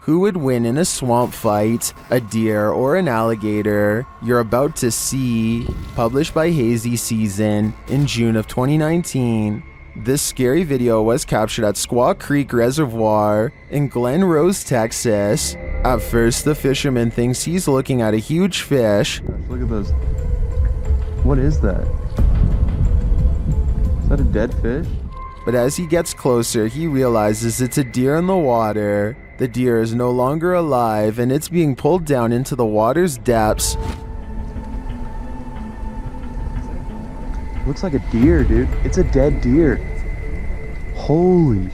Who would win in a swamp fight, a deer or an alligator? You're about to see, published by Hazy Season in June of 2019. This scary video was captured at Squaw Creek Reservoir in Glen Rose, Texas. At first, the fisherman thinks he's looking at a huge fish. Look at those. What is that? Is that a dead fish? But as he gets closer, he realizes it's a deer in the water. The deer is no longer alive, and it's being pulled down into the water's depths. Looks like a deer, dude. It's a dead deer. Holy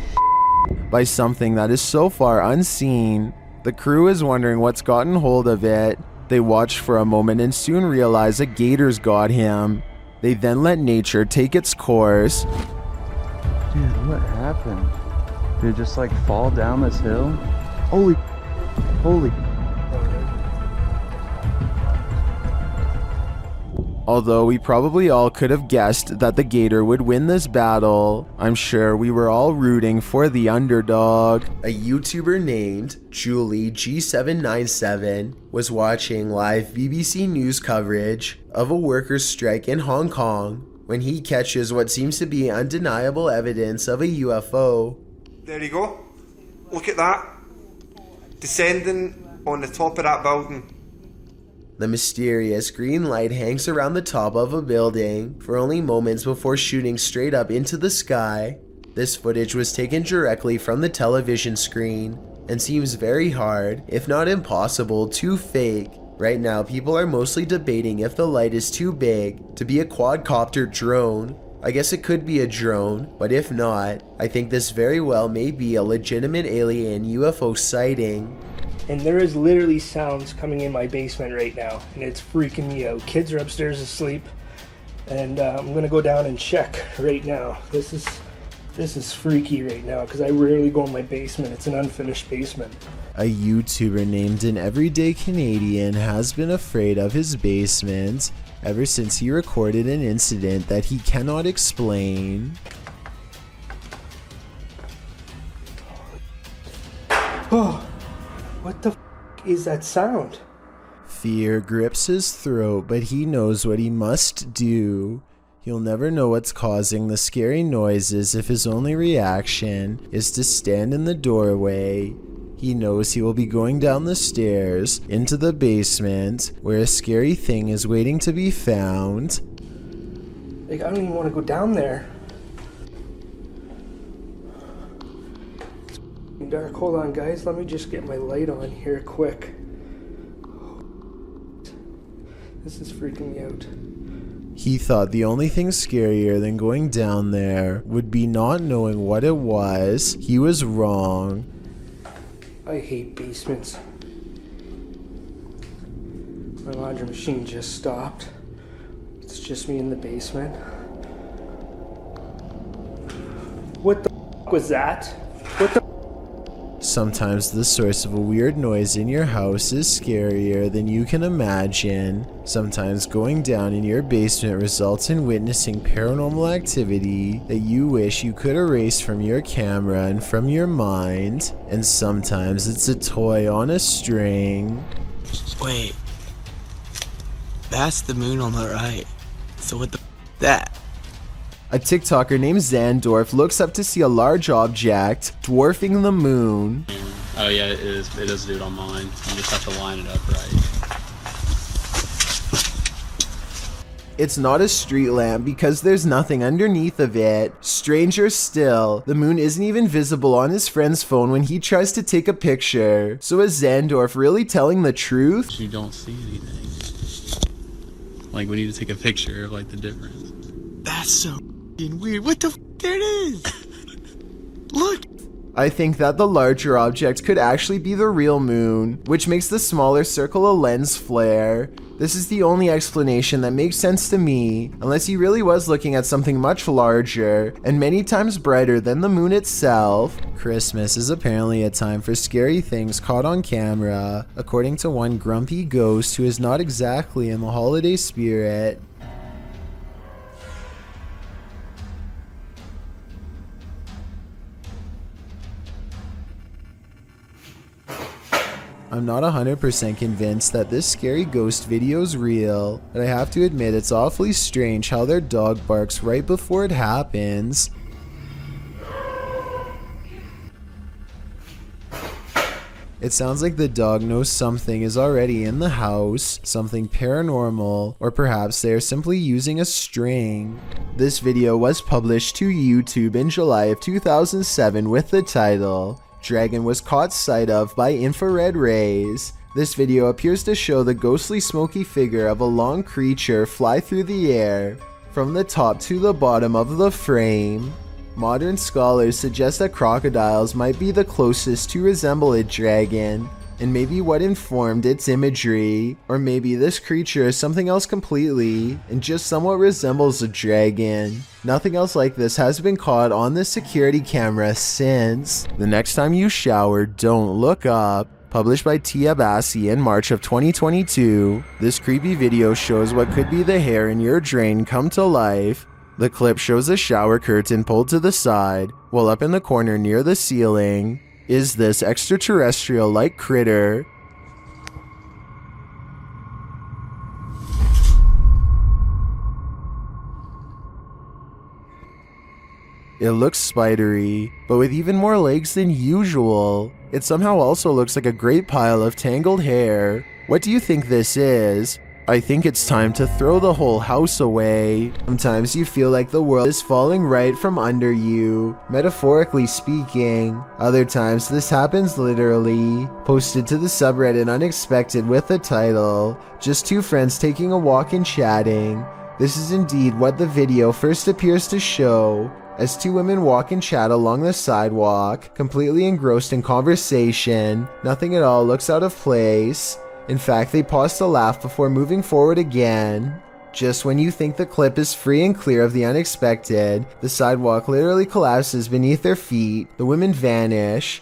by something that is so far unseen. The crew is wondering what's gotten hold of it. They watch for a moment and soon realize a gator's got him. They then let nature take its course. Dude, what happened? Did it just like fall down this hill? Holy. Although we probably all could have guessed that the gator would win this battle, I'm sure we were all rooting for the underdog. A YouTuber named Julie G797 was watching live BBC News coverage of a workers' strike in Hong Kong when he catches what seems to be undeniable evidence of a UFO. There you go. Look at that. Descending on the top of that building. The mysterious green light hangs around the top of a building for only moments before shooting straight up into the sky. This footage was taken directly from the television screen and seems very hard, if not impossible, to fake. Right now, people are mostly debating if the light is too big to be a quadcopter drone. I guess it could be a drone, but if not, I think this very well may be a legitimate alien UFO sighting. And there is literally sounds coming in my basement right now, and it's freaking me out. Kids are upstairs asleep, and I'm gonna go down and check right now. This is freaky right now, because I rarely go in my basement. It's an unfinished basement. A YouTuber named An Everyday Canadian has been afraid of his basement ever since he recorded an incident that he cannot explain. Oh. What the f*** is that sound? Fear grips his throat, but he knows what he must do. He'll never know what's causing the scary noises if his only reaction is to stand in the doorway. He knows he will be going down the stairs into the basement where a scary thing is waiting to be found. Like, I don't even want to go down there. Dark. Hold on, guys. Let me just get my light on here quick. This is freaking me out. He thought the only thing scarier than going down there would be not knowing what it was. He was wrong. I hate basements. My laundry machine just stopped. It's just me in the basement. What the f*** was that? What the Sometimes the source of a weird noise in your house is scarier than you can imagine. Sometimes going down in your basement results in witnessing paranormal activity that you wish you could erase from your camera and from your mind. And sometimes it's a toy on a string. Wait. That's the moon on the right. So what the that? A TikToker named Zandorf looks up to see a large object dwarfing the moon. Oh yeah, it is. It is, dude, on mine. You just have to line it up right. It's not a street lamp because there's nothing underneath of it. Stranger still, the moon isn't even visible on his friend's phone when he tries to take a picture. So is Zandorf really telling the truth? You don't see anything. Like, we need to take a picture of, like, the difference. That's so weird. What the f***? There it is. Look. I think that the larger object could actually be the real moon, which makes the smaller circle a lens flare. This is the only explanation that makes sense to me, unless he really was looking at something much larger and many times brighter than the moon itself. Christmas is apparently a time for scary things caught on camera, according to one grumpy ghost who is not exactly in the holiday spirit. I'm not 100% convinced that this scary ghost video's real, but I have to admit it's awfully strange how their dog barks right before it happens. It sounds like the dog knows something is already in the house, something paranormal, or perhaps they are simply using a string. This video was published to YouTube in July of 2007 with the title, "Dragon was caught sight of by infrared rays." This video appears to show the ghostly smoky figure of a long creature fly through the air, from the top to the bottom of the frame. Modern scholars suggest that crocodiles might be the closest to resemble a dragon, and maybe what informed its imagery, or maybe this creature is something else completely, and just somewhat resembles a dragon. Nothing else like this has been caught on the security camera since. The next time you shower, don't look up. Published by Tia Bassi in March of 2022, this creepy video shows what could be the hair in your drain come to life. The clip shows a shower curtain pulled to the side, while up in the corner near the ceiling is this extraterrestrial-like critter. It looks spidery, but with even more legs than usual. It somehow also looks like a great pile of tangled hair. What do you think this is? I think it's time to throw the whole house away. Sometimes you feel like the world is falling right from under you, metaphorically speaking. Other times this happens literally. Posted to the subreddit Unexpected with the title, "Just two friends taking a walk and chatting." This is indeed what the video first appears to show, as two women walk and chat along the sidewalk, completely engrossed in conversation. Nothing at all looks out of place. In fact, they pause to laugh before moving forward again. Just when you think the clip is free and clear of the unexpected, the sidewalk literally collapses beneath their feet. The women vanish.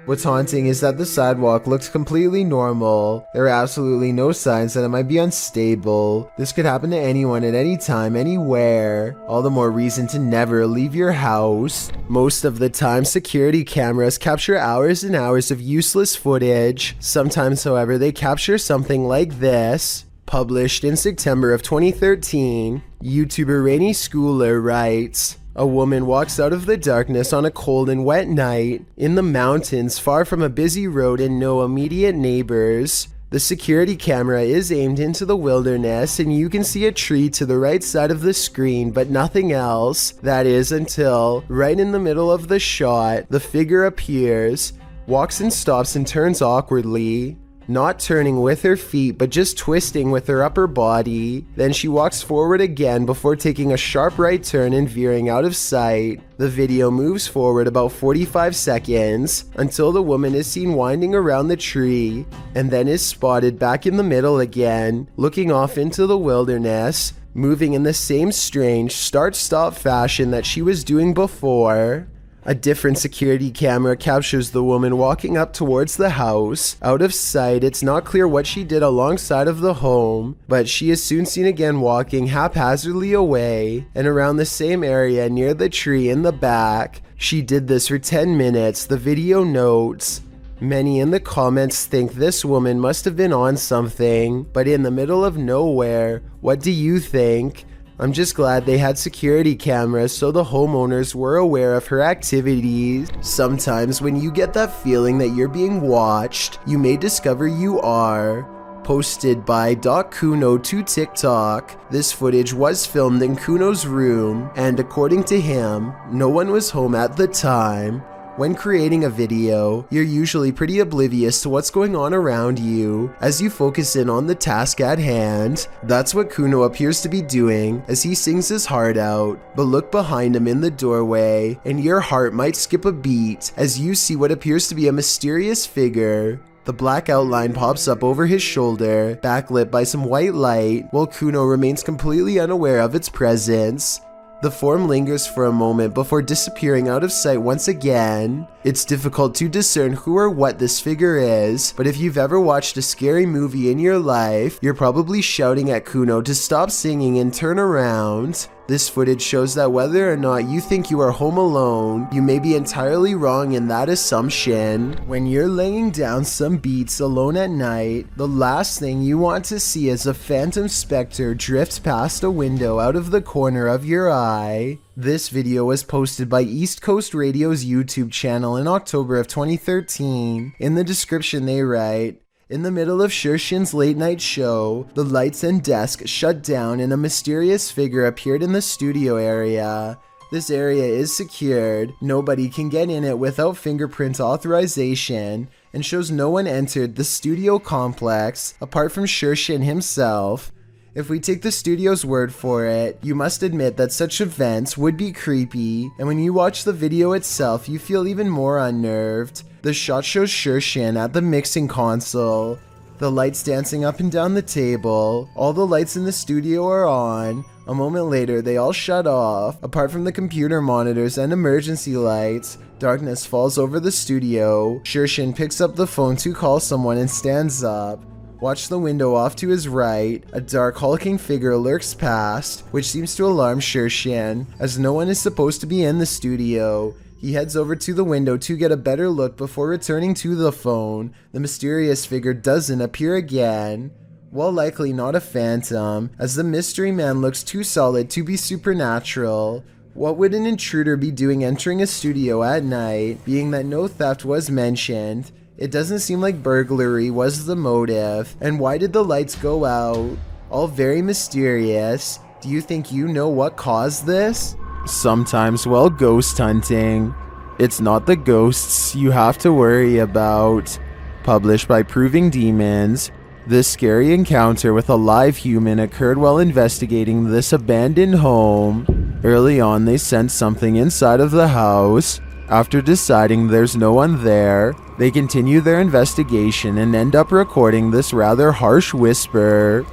What's haunting is that the sidewalk looks completely normal. There are absolutely no signs that it might be unstable. This could happen to anyone at any time, anywhere. All the more reason to never leave your house. Most of the time, security cameras capture hours and hours of useless footage. Sometimes, however, they capture something like this. Published in September of 2013, YouTuber Rainy Schooler writes, "A woman walks out of the darkness on a cold and wet night in the mountains far from a busy road and no immediate neighbors. The security camera is aimed into the wilderness and you can see a tree to the right side of the screen but nothing else. That is until, right in the middle of the shot, the figure appears, walks and stops and turns awkwardly. Not turning with her feet, but just twisting with her upper body. Then she walks forward again before taking a sharp right turn and veering out of sight. The video moves forward about 45 seconds until the woman is seen winding around the tree and then is spotted back in the middle again, looking off into the wilderness, moving in the same strange start-stop fashion that she was doing before. A different security camera captures the woman walking up towards the house. Out of sight, it's not clear what she did alongside of the home, but she is soon seen again walking haphazardly away and around the same area near the tree in the back. She did this for 10 minutes, the video notes. Many in the comments think this woman must have been on something, but in the middle of nowhere. What do you think? I'm just glad they had security cameras so the homeowners were aware of her activities. Sometimes when you get that feeling that you're being watched, you may discover you are. Posted by Kuno to TikTok, this footage was filmed in Kuno's room, and according to him, no one was home at the time. When creating a video, you're usually pretty oblivious to what's going on around you as you focus in on the task at hand. That's what Kuno appears to be doing as he sings his heart out. But look behind him in the doorway and your heart might skip a beat as you see what appears to be a mysterious figure. The black outline pops up over his shoulder, backlit by some white light, while Kuno remains completely unaware of its presence. The form lingers for a moment before disappearing out of sight once again. It's difficult to discern who or what this figure is, but if you've ever watched a scary movie in your life, you're probably shouting at Kuno to stop singing and turn around. This footage shows that whether or not you think you are home alone, you may be entirely wrong in that assumption. When you're laying down some beats alone at night, the last thing you want to see is a phantom specter drift past a window out of the corner of your eye. This video was posted by East Coast Radio's YouTube channel in October of 2013. In the description they write, "In the middle of Shershin's late night show, the lights and desk shut down and a mysterious figure appeared in the studio area. This area is secured, nobody can get in it without fingerprint authorization, and shows no one entered the studio complex apart from Shershin himself. If we take the studio's word for it, you must admit that such events would be creepy, and when you watch the video itself, you feel even more unnerved. The shot shows Shershin at the mixing console, the lights dancing up and down the table. All the lights in the studio are on. A moment later, they all shut off. Apart from the computer monitors and emergency lights, darkness falls over the studio. Shershin picks up the phone to call someone and stands up. Watch the window off to his right. A dark hulking figure lurks past, which seems to alarm Shershin, as no one is supposed to be in the studio. He heads over to the window to get a better look before returning to the phone. The mysterious figure doesn't appear again. While likely not a phantom, as the mystery man looks too solid to be supernatural. What would an intruder be doing entering a studio at night, being that no theft was mentioned? It doesn't seem like burglary was the motive. And why did the lights go out? All very mysterious. Do you think you know what caused this? Sometimes while ghost hunting, it's not the ghosts you have to worry about. Published by Proving Demons, this scary encounter with a live human occurred while investigating this abandoned home. Early on, they sensed something inside of the house. After deciding there's no one there, they continue their investigation and end up recording this rather harsh whisper.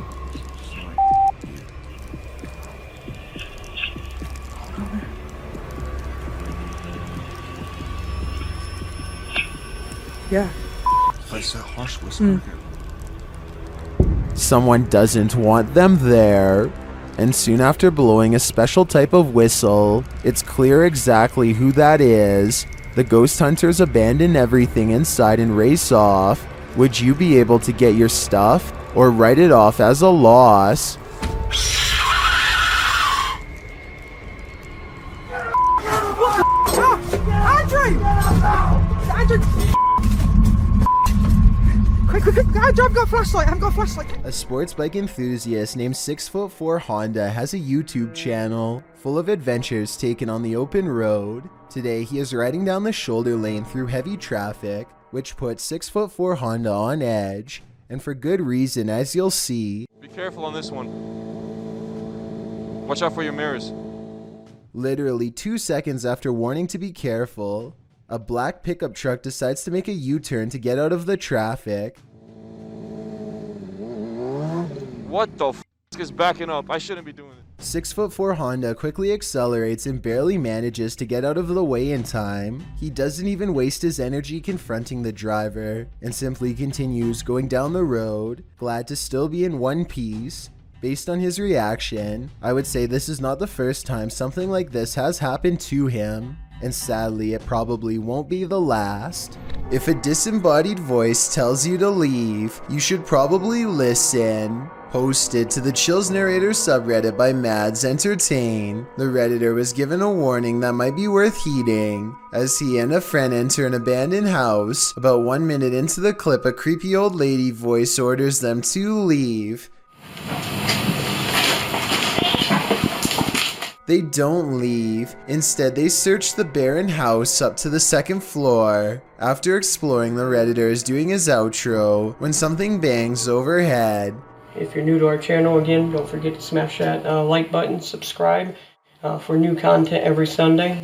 Yeah. Place that harsh whisper. Someone doesn't want them there. And soon after blowing a special type of whistle, it's clear exactly who that is. The ghost hunters abandon everything inside and race off. Would you be able to get your stuff or write it off as a loss? I've got a flashlight. A sports bike enthusiast named 6'4" Honda has a YouTube channel full of adventures taken on the open road. Today he is riding down the shoulder lane through heavy traffic, which puts 6'4" Honda on edge, and for good reason, as you'll see. Be careful on this one. Watch out for your mirrors. Literally 2 seconds after warning to be careful, a black pickup truck decides to make a U-turn to get out of the traffic. What the f is backing up? I shouldn't be doing it. 6'4" Honda quickly accelerates and barely manages to get out of the way in time. He doesn't even waste his energy confronting the driver and simply continues going down the road, glad to still be in one piece. Based on his reaction, I would say this is not the first time something like this has happened to him, and sadly it probably won't be the last. If a disembodied voice tells you to leave, you should probably listen. Posted to the Chills Narrator subreddit by Mads Entertain, the redditor was given a warning that might be worth heeding. As he and a friend enter an abandoned house, about 1 minute into the clip, a creepy old lady voice orders them to leave. They don't leave. Instead, they search the barren house up to the second floor. After exploring, the redditor is doing his outro when something bangs overhead. If you're new to our channel, again, don't forget to smash that like button, subscribe for new content every Sunday.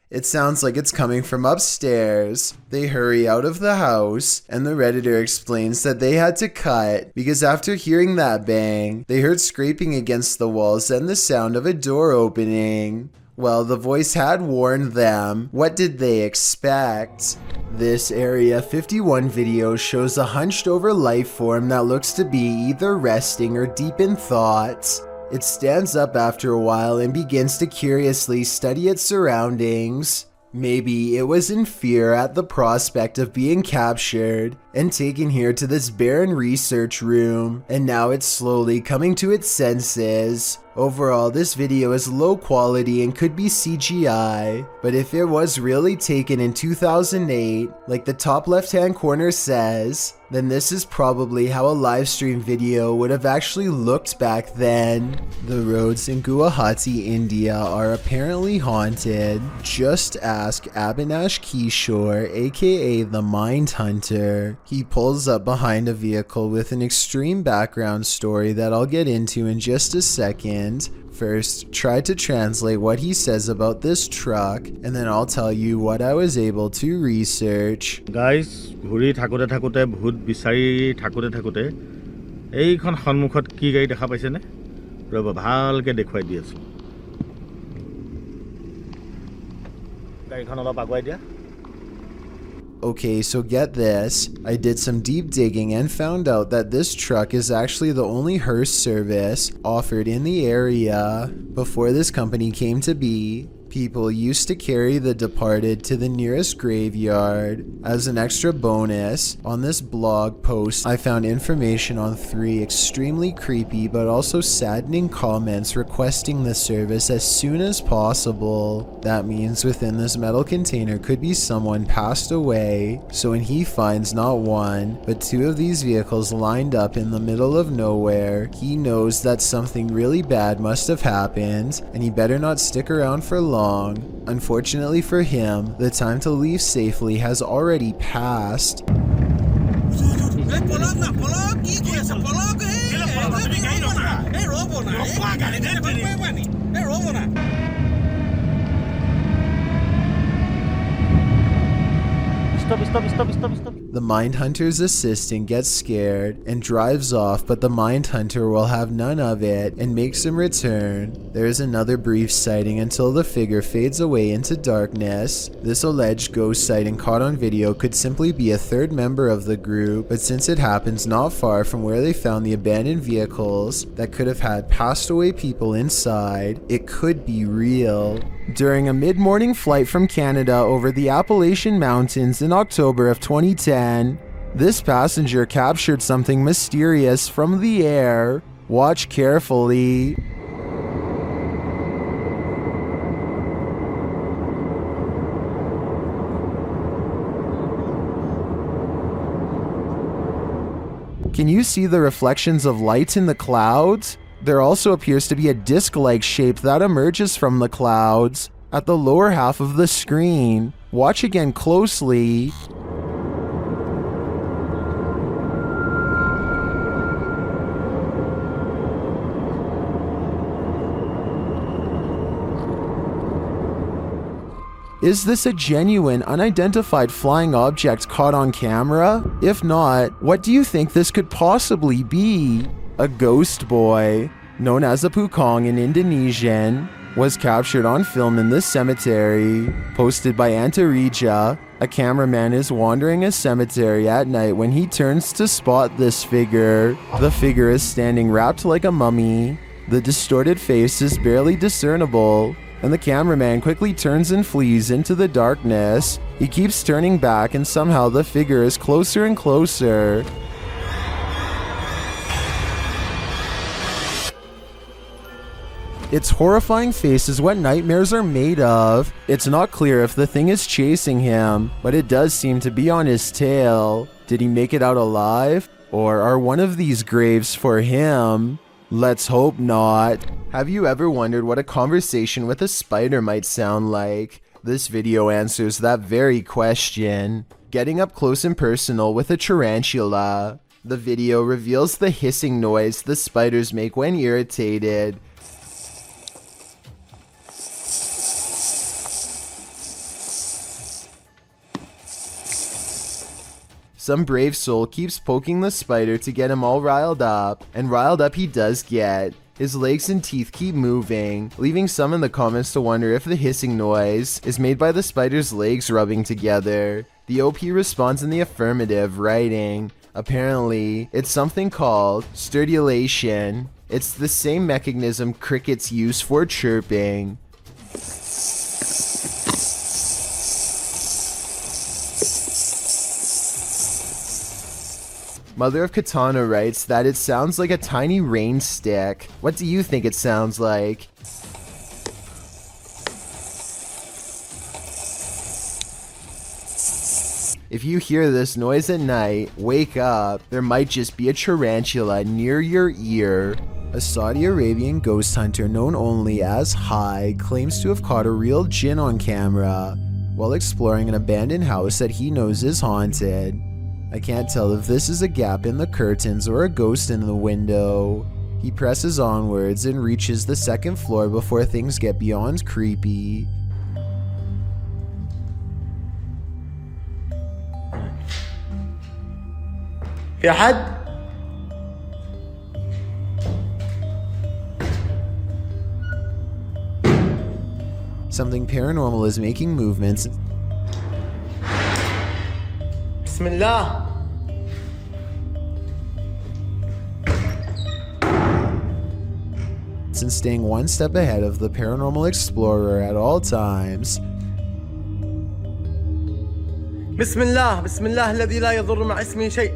It sounds like it's coming from upstairs. They hurry out of the house, and the redditor explains that they had to cut because after hearing that bang, they heard scraping against the walls and the sound of a door opening. Well, the voice had warned them. What did they expect? This Area 51 video shows a hunched over life form that looks to be either resting or deep in thoughts. It stands up after a while and begins to curiously study its surroundings. Maybe it was in fear at the prospect of being captured and taken here to this barren research room, and now it's slowly coming to its senses. Overall, this video is low quality and could be CGI, but if it was really taken in 2008, like the top left hand corner says, then this is probably how a live stream video would have actually looked back then. The roads in Guwahati, India are apparently haunted. Just ask Abhinash Kishore, aka the Mind Hunter. He pulls up behind a vehicle with an extreme background story that I'll get into in just a second. First, try to translate what he says about this truck, and then I'll tell you what I was able to research. Guys, ঘুৰি থাকোতে থাকোতে ভূত বিচাৰি থাকোতে থাকোতে এইখন সন্মুখত কি গাড়ী দেখা পাইছে নে? ৰব ভালকে দেখুৱাই দি আছো। গাড়ীখন অলপ আগুৱাই দিয়া। Okay, so get this. I did some deep digging and found out that this truck is actually the only hearse service offered in the area. Before this company came to be, people used to carry the departed to the nearest graveyard. As an extra bonus, on this blog post, I found information on 3 extremely creepy but also saddening comments requesting the service as soon as possible. That means within this metal container could be someone passed away, so when he finds not 1, but 2 of these vehicles lined up in the middle of nowhere, he knows that something really bad must have happened, and he better not stick around for long. Unfortunately for him, the time to leave safely has already passed. Stop. The Mindhunter's assistant gets scared and drives off, but the Mindhunter will have none of it and makes him return. There is another brief sighting until the figure fades away into darkness. This alleged ghost sighting caught on video could simply be a third member of the group, but since it happens not far from where they found the abandoned vehicles that could have had passed away people inside, it could be real. During a mid-morning flight from Canada over the Appalachian Mountains in October of 2010, this passenger captured something mysterious from the air. Watch carefully. Can you see the reflections of light in the clouds? There also appears to be a disc-like shape that emerges from the clouds at the lower half of the screen. Watch again closely. Is this a genuine, unidentified flying object caught on camera? If not, what do you think this could possibly be? A ghost boy, known as a Pukong in Indonesian, was captured on film in this cemetery. Posted by Antarija, a cameraman is wandering a cemetery at night when he turns to spot this figure. The figure is standing wrapped like a mummy. The distorted face is barely discernible, and the cameraman quickly turns and flees into the darkness. He keeps turning back, and somehow the figure is closer and closer. Its horrifying face is what nightmares are made of. It's not clear if the thing is chasing him, but it does seem to be on his tail. Did he make it out alive? Or are one of these graves for him? Let's hope not. Have you ever wondered what a conversation with a spider might sound like? This video answers that very question. Getting up close and personal with a tarantula. The video reveals the hissing noise the spiders make when irritated. Some brave soul keeps poking the spider to get him all riled up, and riled up he does get. His legs and teeth keep moving, leaving some in the comments to wonder if the hissing noise is made by the spider's legs rubbing together. The OP responds in the affirmative, writing, apparently, it's something called stridulation. It's the same mechanism crickets use for chirping. Mother of Katana writes that it sounds like a tiny rain stick. What do you think it sounds like? If you hear this noise at night, wake up. There might just be a tarantula near your ear. A Saudi Arabian ghost hunter known only as Hai claims to have caught a real jinn on camera while exploring an abandoned house that he knows is haunted. I can't tell if this is a gap in the curtains or a ghost in the window. He presses onwards and reaches the second floor before things get beyond creepy. في حد؟ Something paranormal is making movements. بسم الله. And staying one step ahead of the paranormal explorer at all times. بسم الله بسم الله الذي لا يضر مع اسمه شيء.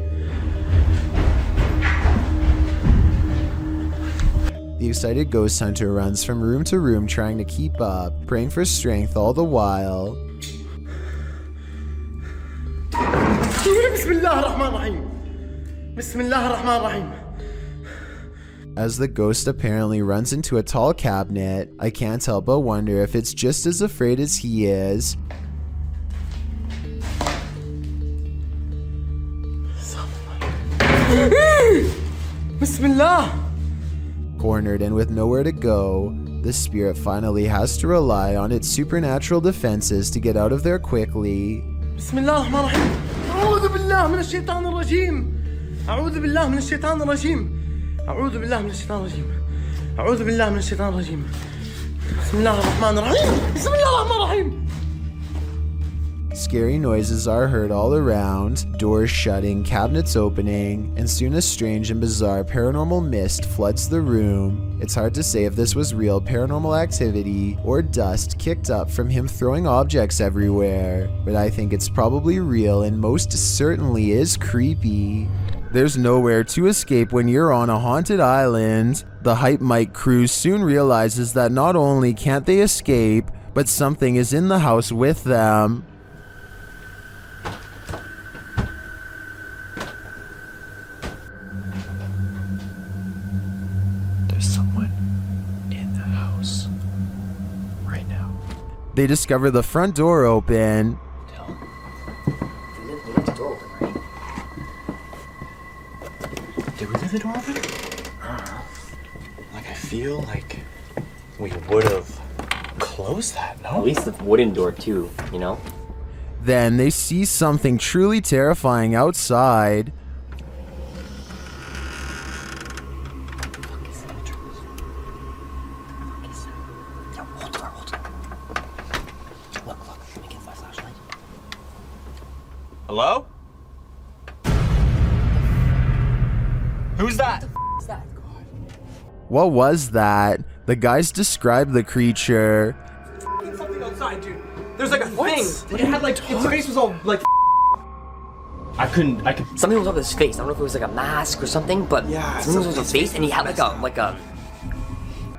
The excited ghost hunter runs from room to room trying to keep up, praying for strength all the while. بسم الله الرحمن الرحيم. بسم الله الرحمن الرحيم. As the ghost apparently runs into a tall cabinet, I can't help but wonder if it's just as afraid as he is. بسم الله. Cornered and with nowhere to go, the spirit finally has to rely on its supernatural defenses to get out of there quickly. بسم الله الرحمن الرحيم. أعوذ بالله من الشيطان الرجيم. أعوذ بالله من الشيطان الرجيم. أعوذ بالله من الشيطان الرجيم. أعوذ بالله من الشيطان الرجيم. بسم الله الرحمن الرحيم. بسم الله الرحمن الرحيم. Scary noises are heard all around, doors shutting, cabinets opening, and soon a strange and bizarre paranormal mist floods the room. It's hard to say if this was real paranormal activity or dust kicked up from him throwing objects everywhere, but I think it's probably real and most certainly is creepy. There's nowhere to escape when you're on a haunted island. The Hype Mike crew soon realizes that not only can't they escape, but something is in the house with them. They discover the front door open. Did we leave the door open? Like, I feel like we would have closed that, no? At least the wooden door, too, you know? Then they see something truly terrifying outside. Hello? Who's that? What was that? The guys described the creature. Something outside, dude. There's like a thing. It had like, its face was all like. I couldn't. Something was on his face. I don't know if it was like a mask or something, but something was on his face, and he had like a.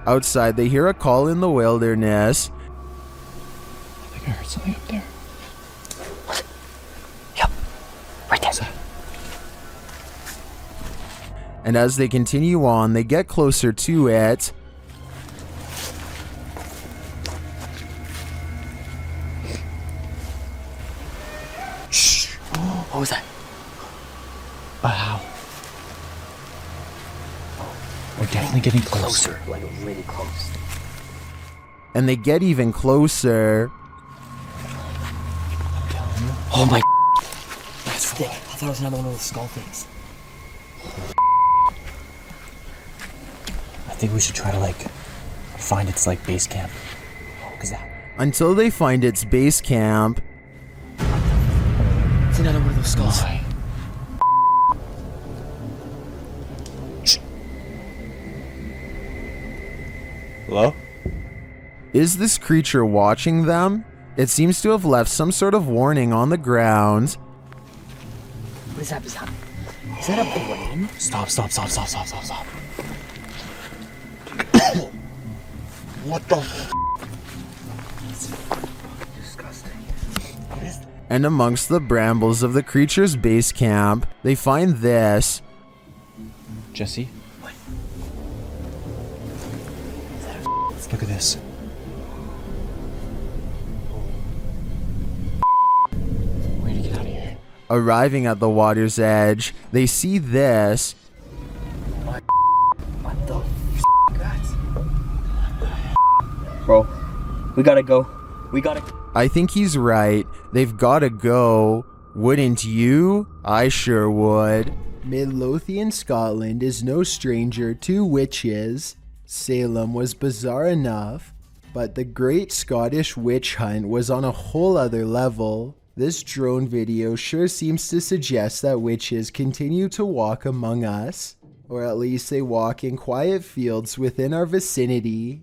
Outside, they hear a call in the wilderness. I think I heard something up there. Yep, right there. And as they continue on, they get closer to it. Shh! What was that? Wow. We're definitely getting closer. Like really close. And they get even closer. Oh my! That's thick. I thought it was another one of those skull things. I think we should try to find its base camp. Until they find its base camp. It's another one of those skulls. Hello? Is this creature watching them? It seems to have left some sort of warning on the ground. What is that? Is that a brain? Stop. What the f? Disgusting. What is that? And amongst the brambles of the creature's base camp, they find this. Jesse? What? Look at this. We need to get out of here. Arriving at the water's edge, they see this. What the f? Bro, we gotta go. I think he's right. They've gotta go. Wouldn't you? I sure would. Midlothian, Scotland is no stranger to witches. Salem was bizarre enough, but the Great Scottish Witch Hunt was on a whole other level. This drone video sure seems to suggest that witches continue to walk among us, or at least they walk in quiet fields within our vicinity.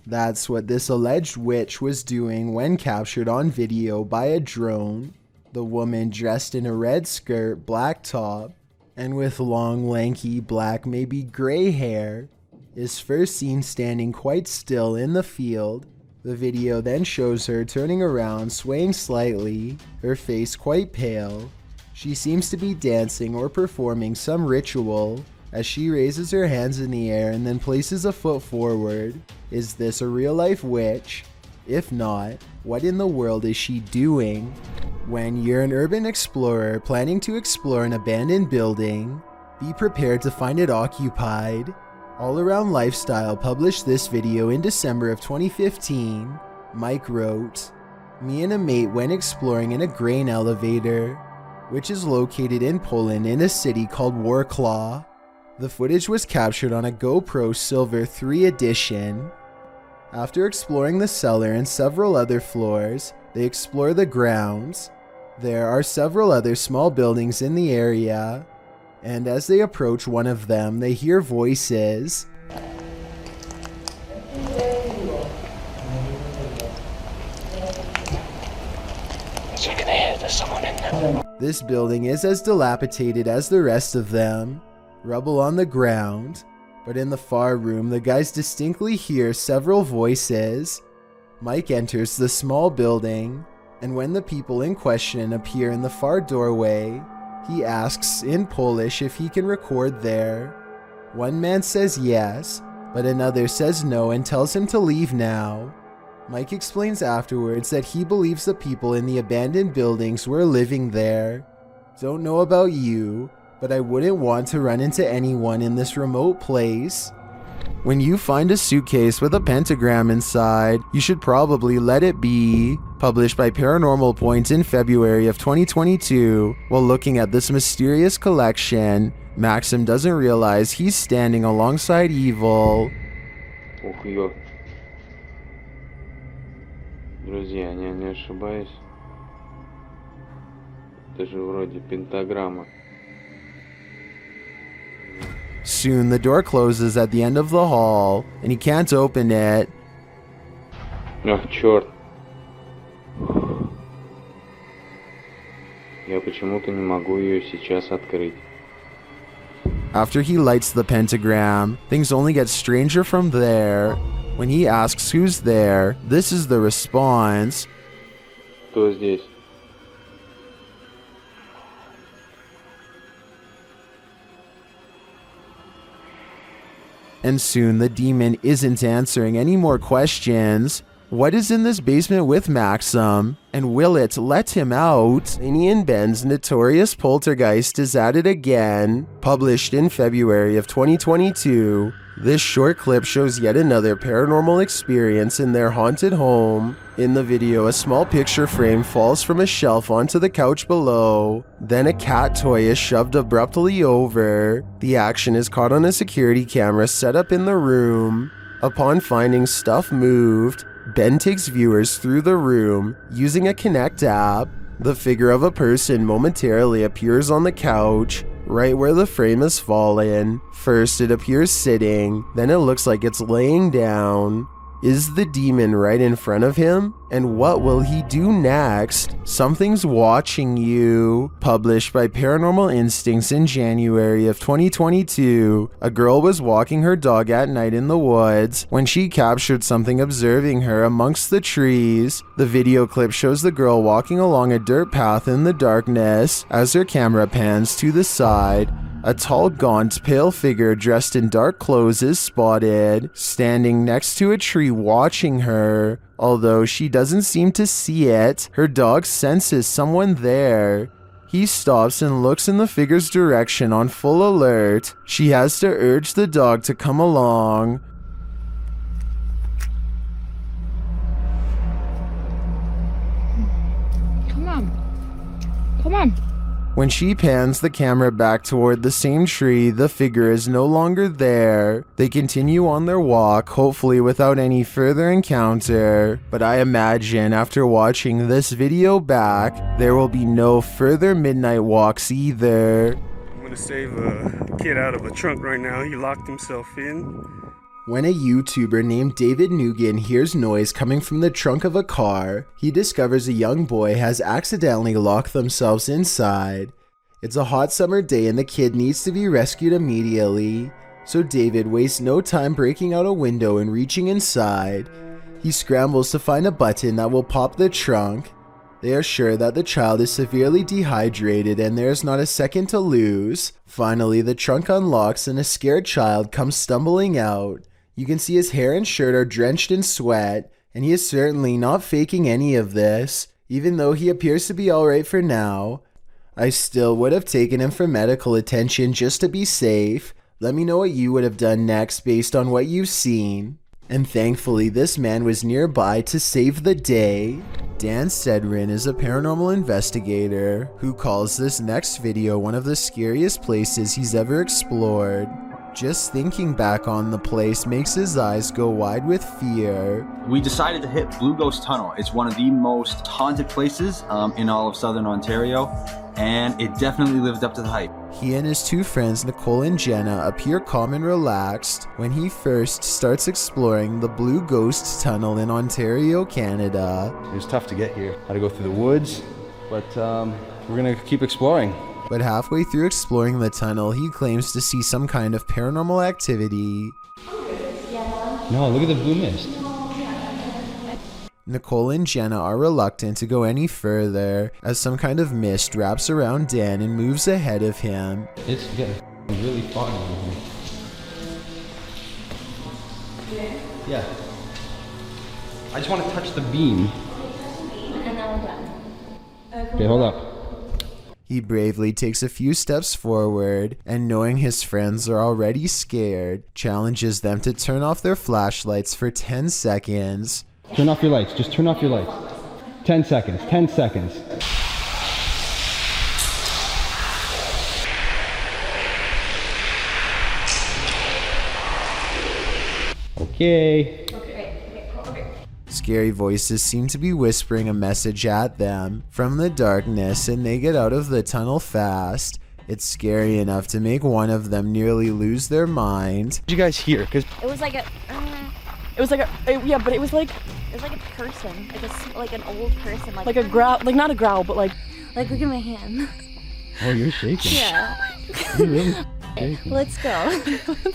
That's what this alleged witch was doing when captured on video by a drone. The woman dressed in a red skirt, black top, and with long, lanky, black, maybe gray hair, is first seen standing quite still in the field. The video then shows her turning around, swaying slightly, her face quite pale. She seems to be dancing or performing some ritual as she raises her hands in the air and then places a foot forward. Is this a real-life witch? If not, what in the world is she doing? When you're an urban explorer planning to explore an abandoned building, be prepared to find it occupied. All Around Lifestyle published this video in December of 2015. Mike wrote, "Me and a mate went exploring in a grain elevator, which is located in Poland in a city called Warklaw. The footage was captured on a GoPro Silver 3 edition. After exploring the cellar and several other floors, they explore the grounds. There are several other small buildings in the area, and as they approach one of them, they hear voices. There's someone in there. This building is as dilapidated as the rest of them, rubble on the ground, but in the far room, the guys distinctly hear several voices. Mike enters the small building, and when the people in question appear in the far doorway, he asks in Polish if he can record there. One man says yes, but another says no and tells him to leave now. Mike explains afterwards that he believes the people in the abandoned buildings were living there. Don't know about you, but I wouldn't want to run into anyone in this remote place. When you find a suitcase with a pentagram inside, you should probably let it be." Published by Paranormal Point in February of 2022. While looking at this mysterious collection, Maxim doesn't realize he's standing alongside evil. Ух, ё. Друзья, не ошибаюсь. Это же вроде пентаграмма. Soon the door closes at the end of the hall, and he can't open it. Ах, черт. Я почему-то не могу ее сейчас открыть. After he lights the pentagram, things only get stranger from there. When he asks who's there, this is the response. Кто здесь? And soon the demon isn't answering any more questions. What is in this basement with Maxim? And will it let him out? Laney and Ben's Notorious Poltergeist is at it again. Published in February of 2022. This short clip shows yet another paranormal experience in their haunted home. In the video, a small picture frame falls from a shelf onto the couch below. Then a cat toy is shoved abruptly over. The action is caught on a security camera set up in the room. Upon finding stuff moved, Ben takes viewers through the room using a Kinect app. The figure of a person momentarily appears on the couch, right where the frame has fallen. First it appears sitting, then it looks like it's laying down. Is the demon right in front of him? And what will he do next? Something's watching you. Published by Paranormal Instincts in January of 2022. A girl was walking her dog at night in the woods when she captured something observing her amongst the trees. The video clip shows the girl walking along a dirt path in the darkness. As her camera pans to the side, a tall, gaunt, pale figure dressed in dark clothes is spotted, standing next to a tree watching her. Although she doesn't seem to see it, her dog senses someone there. He stops and looks in the figure's direction on full alert. She has to urge the dog to come along. Come on. Come on. When she pans the camera back toward the same tree, the figure is no longer there. They continue on their walk, hopefully without any further encounter. But I imagine after watching this video back, there will be no further midnight walks either. I'm gonna save a kid out of a trunk right now. He locked himself in. When a YouTuber named David Nugan hears noise coming from the trunk of a car, he discovers a young boy has accidentally locked themselves inside. It's a hot summer day and the kid needs to be rescued immediately, so David wastes no time breaking out a window and reaching inside. He scrambles to find a button that will pop the trunk. They are sure that the child is severely dehydrated and there is not a second to lose. Finally, the trunk unlocks and a scared child comes stumbling out. You can see his hair and shirt are drenched in sweat, and he is certainly not faking any of this, even though he appears to be alright for now. I still would have taken him for medical attention just to be safe. Let me know what you would have done next based on what you've seen. And thankfully this man was nearby to save the day. Dan Sedrin is a paranormal investigator who calls this next video one of the scariest places he's ever explored. Just thinking back on the place makes his eyes go wide with fear. We decided to hit Blue Ghost Tunnel. It's one of the most haunted places in all of Southern Ontario, and it definitely lived up to the hype. He and his two friends Nicole and Jenna appear calm and relaxed when he first starts exploring the Blue Ghost Tunnel in Ontario, Canada. It was tough to get here. Had to go through the woods, but we're gonna keep exploring. But halfway through exploring the tunnel, he claims to see some kind of paranormal activity. No, look at the blue mist. Nicole and Jenna are reluctant to go any further as some kind of mist wraps around Dan and moves ahead of him. It's getting really foggy in here. Yeah. I just want to touch the beam. And now we're done. Okay, hold up. He bravely takes a few steps forward and, knowing his friends are already scared, challenges them to turn off their flashlights for 10 seconds. Turn off your lights. Just turn off your lights. 10 seconds. 10 seconds. Okay. Scary voices seem to be whispering a message at them from the darkness, and they get out of the tunnel fast. It's scary enough to make one of them nearly lose their mind. What did you guys hear? Because It was like a person, like an old person, like a growl, like not a growl, but like look at my hand. Oh, you're shaking. Yeah. You're really shaking. Let's go.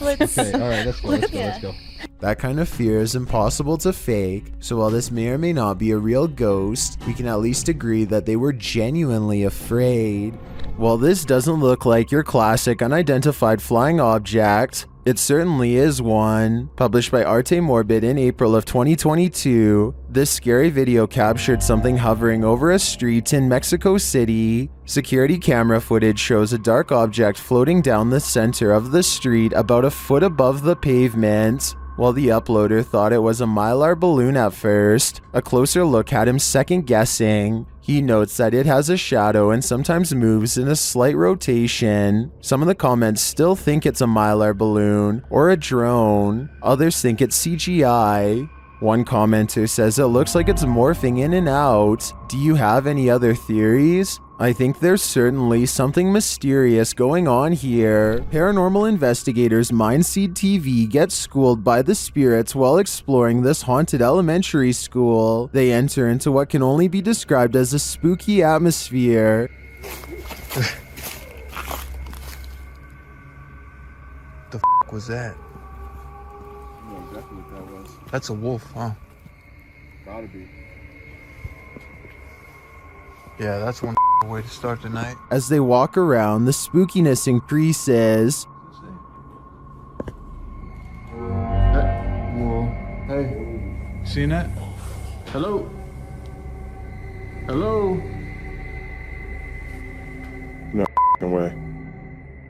Okay, all right, let's go. That kind of fear is impossible to fake, so while this may or may not be a real ghost, we can at least agree that they were genuinely afraid. While this doesn't look like your classic unidentified flying object, it certainly is one. Published by Arte Morbid in April of 2022, this scary video captured something hovering over a street in Mexico City. Security camera footage shows a dark object floating down the center of the street about a foot above the pavement. While the uploader thought it was a mylar balloon at first, a closer look had him second guessing. He notes that it has a shadow and sometimes moves in a slight rotation. Some of the comments still think it's a mylar balloon or a drone. Others think it's CGI. One commenter says it looks like it's morphing in and out. Do you have any other theories? I think there's certainly something mysterious going on here. Paranormal investigators Mindseed TV get schooled by the spirits while exploring this haunted elementary school. They enter into what can only be described as a spooky atmosphere. The f was that? I know exactly what that was. That's a wolf, huh? Gotta be. Yeah, that's one way to start the night. As they walk around, the spookiness increases. Whoa. Hey. Seen that? Hello? Hello? No way.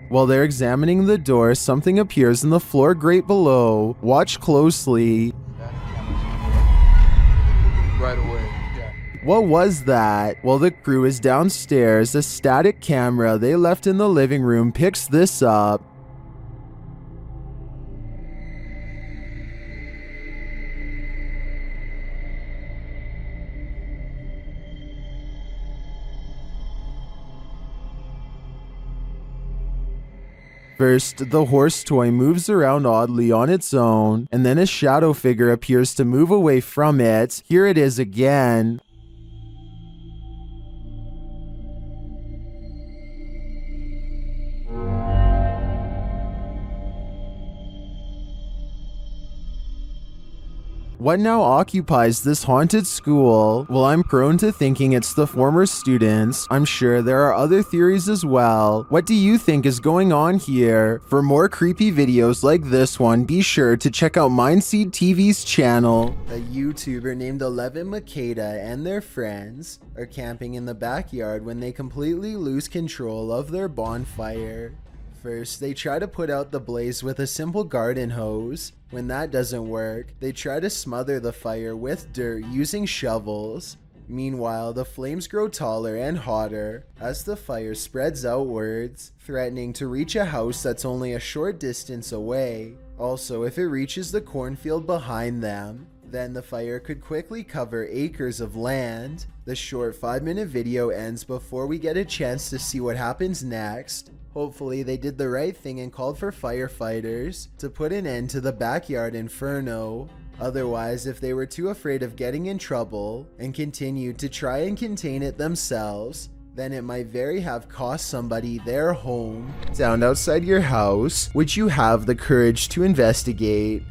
While they're examining the door, something appears in the floor grate below. Watch closely. Right away. What was that? While the crew is downstairs, a static camera they left in the living room picks this up. First, the horse toy moves around oddly on its own, and then a shadow figure appears to move away from it. Here it is again. What now occupies this haunted school? Well, I'm prone to thinking it's the former students. I'm sure there are other theories as well. What do you think is going on here? For more creepy videos like this one, be sure to check out Mindseed TV's channel. A YouTuber named 11 Makeda and their friends are camping in the backyard when they completely lose control of their bonfire. First, they try to put out the blaze with a simple garden hose. When that doesn't work, they try to smother the fire with dirt using shovels. Meanwhile, the flames grow taller and hotter as the fire spreads outwards, threatening to reach a house that's only a short distance away. Also, if it reaches the cornfield behind them, then the fire could quickly cover acres of land. The short 5-minute video ends before we get a chance to see what happens next. Hopefully they did the right thing and called for firefighters to put an end to the backyard inferno. Otherwise, if they were too afraid of getting in trouble and continued to try and contain it themselves, then it might very have cost somebody their home. Down outside your house, would you have the courage to investigate?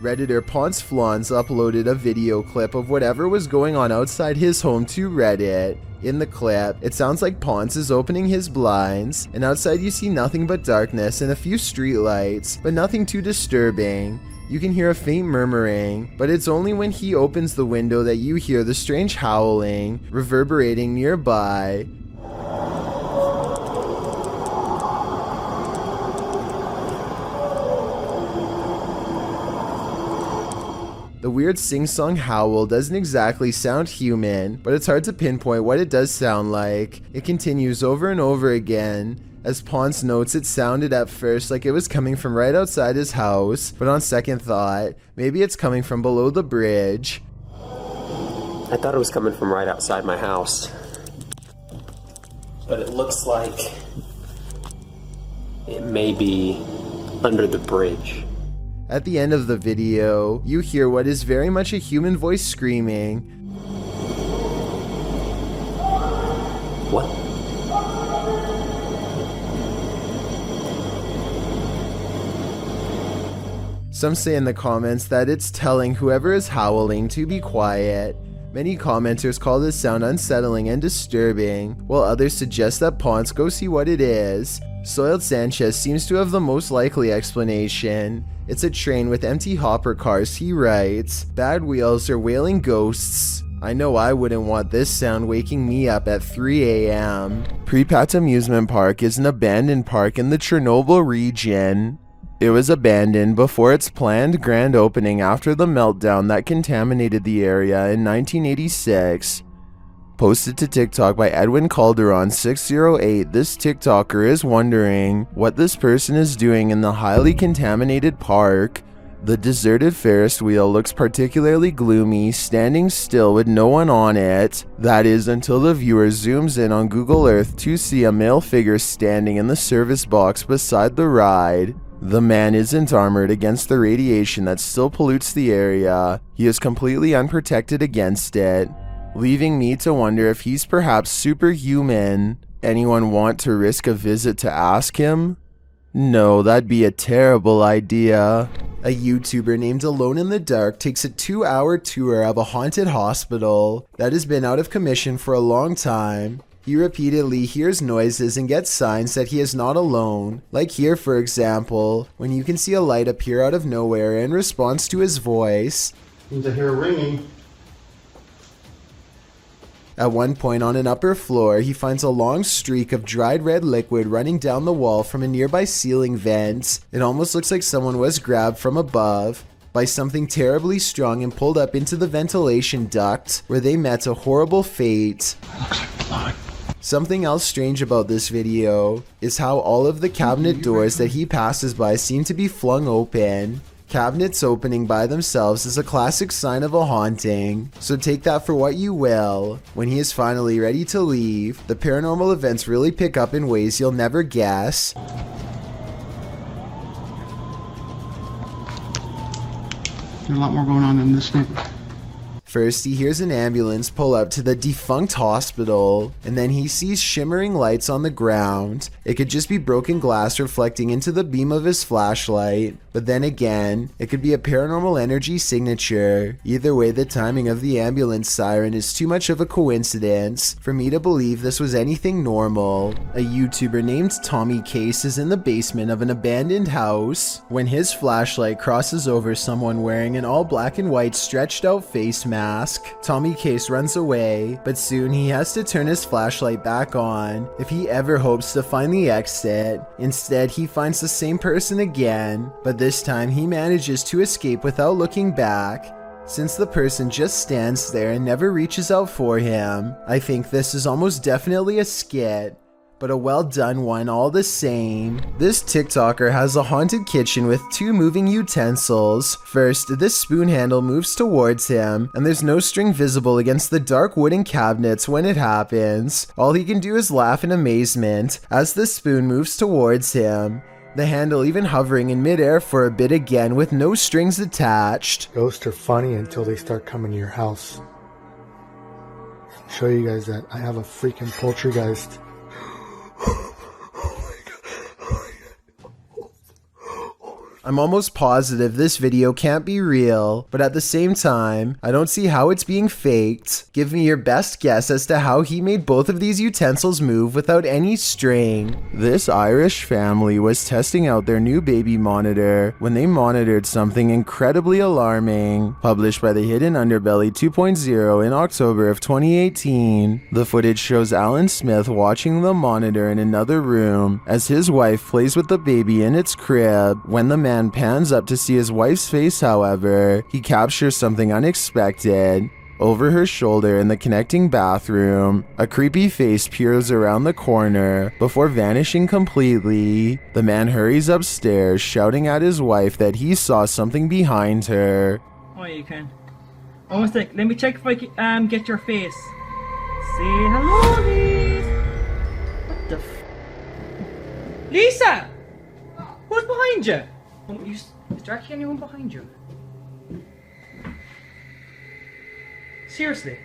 Redditor Ponce Flans uploaded a video clip of whatever was going on outside his home to Reddit. In the clip, it sounds like Ponce is opening his blinds, and outside you see nothing but darkness and a few streetlights, but nothing too disturbing. You can hear a faint murmuring, but it's only when he opens the window that you hear the strange howling reverberating nearby. The weird sing-song howl doesn't exactly sound human, but it's hard to pinpoint what it does sound like. It continues over and over again. As Ponce notes, it sounded at first like it was coming from right outside his house, but on second thought, maybe it's coming from below the bridge. I thought it was coming from right outside my house, but it looks like it may be under the bridge. At the end of the video, you hear what is very much a human voice screaming. What? Some say in the comments that it's telling whoever is howling to be quiet. Many commenters call this sound unsettling and disturbing, while others suggest that Ponce go see what it is. Soiled Sanchez seems to have the most likely explanation. It's a train with empty hopper cars, he writes. Bad wheels or wailing ghosts. I know I wouldn't want this sound waking me up at 3 a.m. Pripat Amusement Park is an abandoned park in the Chernobyl region. It was abandoned before its planned grand opening after the meltdown that contaminated the area in 1986. Posted to TikTok by Edwin Calderon 608, this TikToker is wondering what this person is doing in the highly contaminated park. The deserted Ferris wheel looks particularly gloomy, standing still with no one on it. That is until the viewer zooms in on Google Earth to see a male figure standing in the service box beside the ride. The man isn't armored against the radiation that still pollutes the area. He is completely unprotected against it, leaving me to wonder if he's perhaps superhuman. Anyone want to risk a visit to ask him? No, that'd be a terrible idea. A YouTuber named Alone in the Dark takes a 2-hour tour of a haunted hospital that has been out of commission for a long time. He repeatedly hears noises and gets signs that he is not alone, like here for example, when you can see a light appear out of nowhere in response to his voice. Seems I hear ringing. At one point on an upper floor, he finds a long streak of dried red liquid running down the wall from a nearby ceiling vent. It almost looks like someone was grabbed from above by something terribly strong and pulled up into the ventilation duct, where they met a horrible fate. Looks like blood. Something else strange about this video is how all of the cabinet doors that he passes by seem to be flung open. Cabinets opening by themselves is a classic sign of a haunting, so take that for what you will. When he is finally ready to leave, the paranormal events really pick up in ways you'll never guess. There's a lot more going on than this thing. First, he hears an ambulance pull up to the defunct hospital, and then he sees shimmering lights on the ground. It could just be broken glass reflecting into the beam of his flashlight, but then again, it could be a paranormal energy signature. Either way, the timing of the ambulance siren is too much of a coincidence for me to believe this was anything normal. A YouTuber named Tommy Case is in the basement of an abandoned house when his flashlight crosses over someone wearing an all black and white stretched out face mask. Tommy Case runs away, but soon he has to turn his flashlight back on if he ever hopes to find the exit. Instead, he finds the same person again, but this time he manages to escape without looking back, since the person just stands there and never reaches out for him. I think this is almost definitely a skit, but a well done one all the same. This TikToker has a haunted kitchen with 2 moving utensils. First, this spoon handle moves towards him, and there's no string visible against the dark wooden cabinets when it happens. All he can do is laugh in amazement as the spoon moves towards him, the handle even hovering in midair for a bit again with no strings attached. Ghosts are funny until they start coming to your house. Show you guys that I have a freaking poltergeist. I'm almost positive this video can't be real, but at the same time, I don't see how it's being faked. Give me your best guess as to how he made both of these utensils move without any string. This Irish family was testing out their new baby monitor when they monitored something incredibly alarming, published by the Hidden Underbelly 2.0 in October of 2018. The footage shows Alan Smith watching the monitor in another room as his wife plays with the baby in its crib. When the man pans up to see his wife's face, however, he captures something unexpected. Over her shoulder in the connecting bathroom, a creepy face peers around the corner before vanishing completely. The man hurries upstairs, shouting at his wife that he saw something behind her. Oh, you can. Oh, one sec. Let me check if I can get your face. Say hello, Lisa. What the Lisa! Who's behind you? Is there actually anyone behind you? Seriously?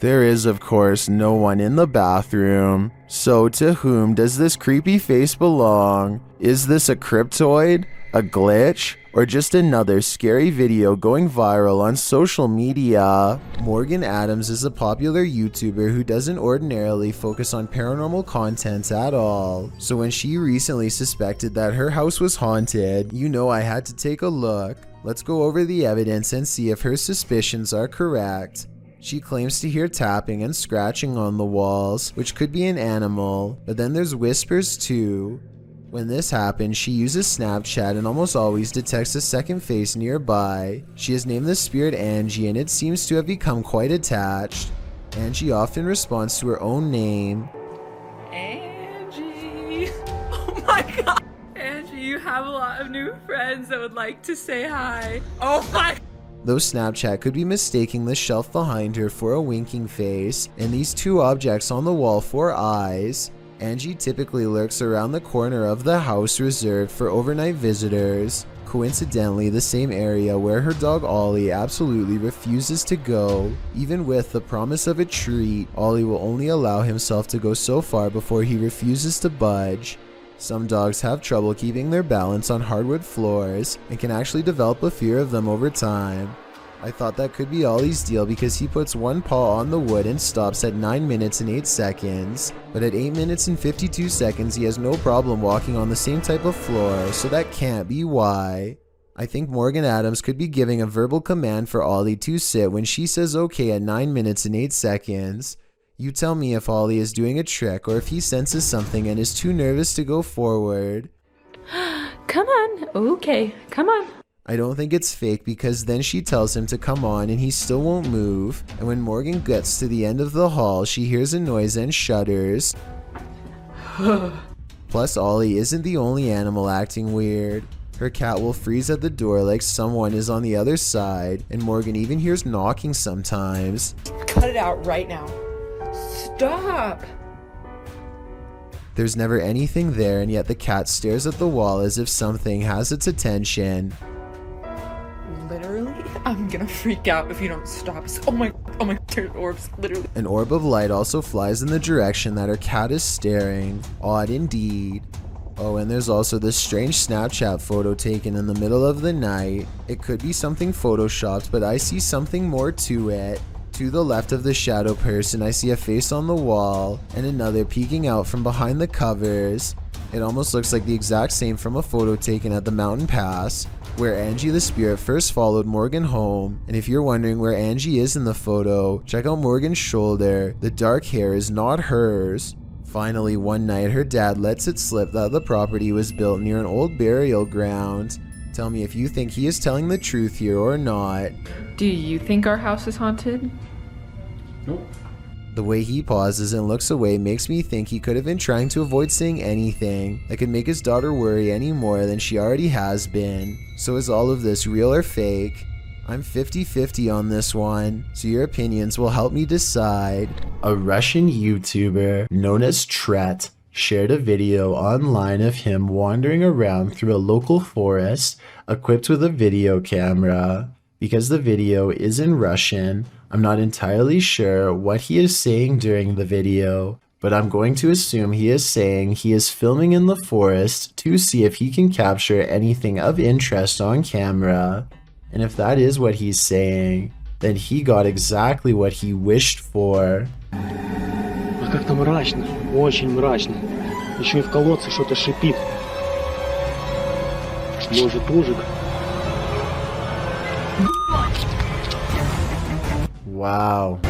There is, of course, no one in the bathroom. So to whom does this creepy face belong? Is this a cryptoid, a glitch, or just another scary video going viral on social media? Morgan Adams is a popular YouTuber who doesn't ordinarily focus on paranormal content at all. So when she recently suspected that her house was haunted, you know I had to take a look. Let's go over the evidence and see if her suspicions are correct. She claims to hear tapping and scratching on the walls, which could be an animal, but then there's whispers too. When this happens, she uses Snapchat and almost always detects a second face nearby. She has named the spirit Angie, and it seems to have become quite attached. Angie often responds to her own name. Angie. Oh my god. Angie, you have a lot of new friends that would like to say hi. Oh my. Though Snapchat could be mistaking the shelf behind her for a winking face and these two objects on the wall for eyes, Angie typically lurks around the corner of the house reserved for overnight visitors, coincidentally the same area where her dog Ollie absolutely refuses to go. Even with the promise of a treat, Ollie will only allow himself to go so far before he refuses to budge. Some dogs have trouble keeping their balance on hardwood floors and can actually develop a fear of them over time. I thought that could be Ollie's deal because he puts one paw on the wood and stops at 9 minutes and 8 seconds, but at 8 minutes and 52 seconds he has no problem walking on the same type of floor, so that can't be why. I think Morgan Adams could be giving a verbal command for Ollie to sit when she says okay at 9 minutes and 8 seconds. You tell me if Ollie is doing a trick or if he senses something and is too nervous to go forward. Come on. Okay, come on. I don't think it's fake because then she tells him to come on and he still won't move, and when Morgan gets to the end of the hall she hears a noise and shudders. Plus Ollie isn't the only animal acting weird. Her cat will freeze at the door like someone is on the other side, and Morgan even hears knocking sometimes. Cut it out right now. Stop! There's never anything there, and yet the cat stares at the wall as if something has its attention. Literally, I'm gonna freak out if you don't stop. Oh my, there's orbs, literally. An orb of light also flies in the direction that her cat is staring. Odd indeed. Oh, and there's also this strange Snapchat photo taken in the middle of the night. It could be something photoshopped, but I see something more to it. To the left of the shadow person, I see a face on the wall, and another peeking out from behind the covers. It almost looks like the exact same from a photo taken at the mountain pass, where Angie the spirit first followed Morgan home. And if you're wondering where Angie is in the photo, check out Morgan's shoulder. The dark hair is not hers. Finally, one night her dad lets it slip that the property was built near an old burial ground. Tell me if you think he is telling the truth here or not. Do you think our house is haunted? Nope. The way he pauses and looks away makes me think he could have been trying to avoid saying anything that could make his daughter worry any more than she already has been. So is all of this real or fake? I'm 50-50 on this one, so your opinions will help me decide. A Russian YouTuber known as Tret shared a video online of him wandering around through a local forest equipped with a video camera. Because the video is in Russian, I'm not entirely sure what he is saying during the video, but I'm going to assume he is saying he is filming in the forest to see if he can capture anything of interest on camera. And if that is what he's saying, then he got exactly what he wished for. Как-то мрачно, очень мрачно. Еще и в колодце что-то шипит. Может, ужик. Wow.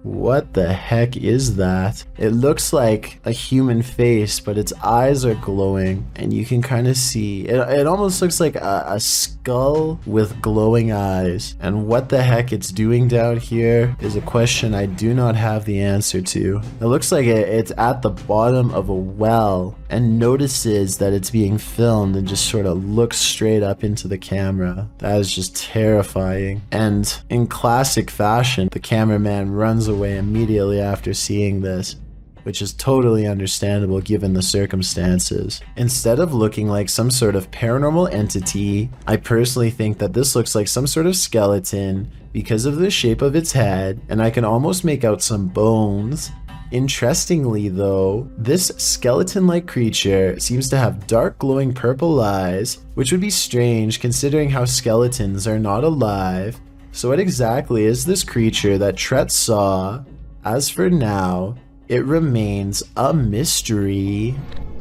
What the heck is that? It looks like a human face, but its eyes are glowing, and you can kind of see it almost looks like a skull with glowing eyes. And what the heck it's doing down here is a question I do not have the answer to. It looks like it's at the bottom of a well and notices that it's being filmed and just sort of looks straight up into the camera. That is just terrifying. And in classic fashion, the cameraman runs away immediately after seeing this, which is totally understandable given the circumstances. Instead of looking like some sort of paranormal entity, I personally think that this looks like some sort of skeleton because of the shape of its head, and I can almost make out some bones. Interestingly though, this skeleton-like creature seems to have dark glowing purple eyes, which would be strange considering how skeletons are not alive. So what exactly is this creature that Tret saw? As for now, it remains a mystery.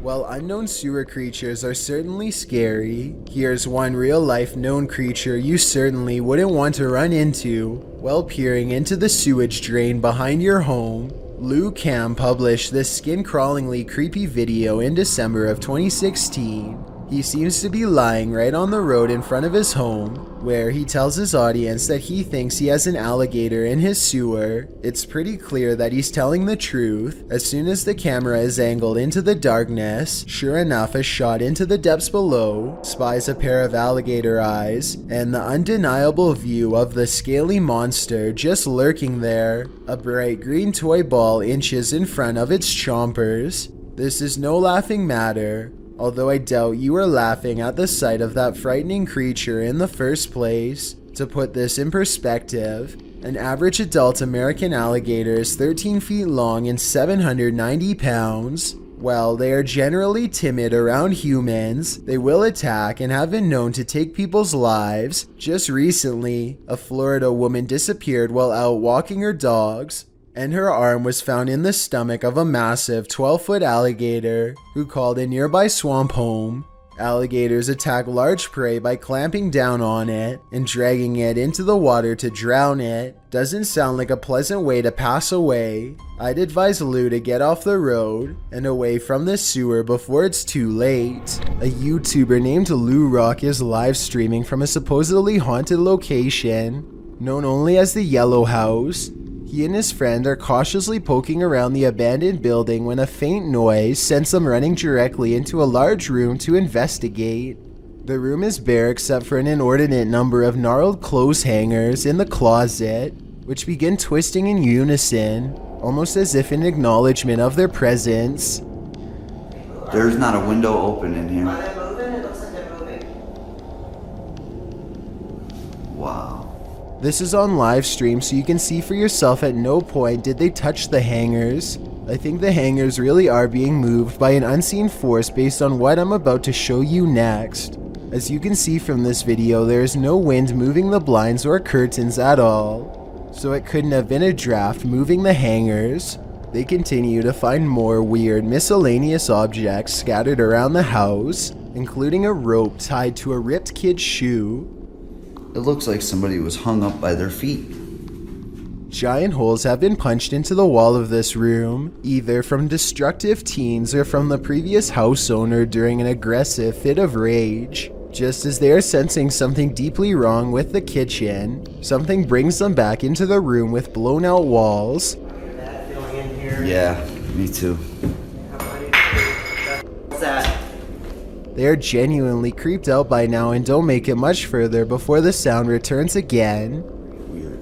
While unknown sewer creatures are certainly scary, here's one real-life known creature you certainly wouldn't want to run into while peering into the sewage drain behind your home. Lou Cam published this skin-crawlingly creepy video in December of 2016. He seems to be lying right on the road in front of his home, where he tells his audience that he thinks he has an alligator in his sewer. It's pretty clear that he's telling the truth. As soon as the camera is angled into the darkness, sure enough, a shot into the depths below spies a pair of alligator eyes and the undeniable view of the scaly monster just lurking there, a bright green toy ball inches in front of its chompers. This is no laughing matter, although I doubt you were laughing at the sight of that frightening creature in the first place. To put this in perspective, an average adult American alligator is 13 feet long and 790 pounds. While they are generally timid around humans, they will attack and have been known to take people's lives. Just recently, a Florida woman disappeared while out walking her dogs, and her arm was found in the stomach of a massive 12-foot alligator who called a nearby swamp home. Alligators attack large prey by clamping down on it and dragging it into the water to drown it. Doesn't sound like a pleasant way to pass away. I'd advise Lou to get off the road and away from the sewer before it's too late. A YouTuber named Lou Rock is live streaming from a supposedly haunted location known only as the Yellow House. He and his friend are cautiously poking around the abandoned building when a faint noise sends them running directly into a large room to investigate. The room is bare except for an inordinate number of gnarled clothes hangers in the closet, which begin twisting in unison, almost as if in acknowledgement of their presence. There's not a window open in here. Wow. This is on live stream, so you can see for yourself. At no point did they touch the hangers. I think the hangers really are being moved by an unseen force based on what I'm about to show you next. As you can see from this video, there is no wind moving the blinds or curtains at all, so it couldn't have been a draft moving the hangers. They continue to find more weird miscellaneous objects scattered around the house, including a rope tied to a ripped kid's shoe. It looks like somebody was hung up by their feet. Giant holes have been punched into the wall of this room, either from destructive teens or from the previous house owner during an aggressive fit of rage. Just as they are sensing something deeply wrong with the kitchen, something brings them back into the room with blown out walls. Yeah, me too. What's that? They are genuinely creeped out by now and don't make it much further before the sound returns again. Weird.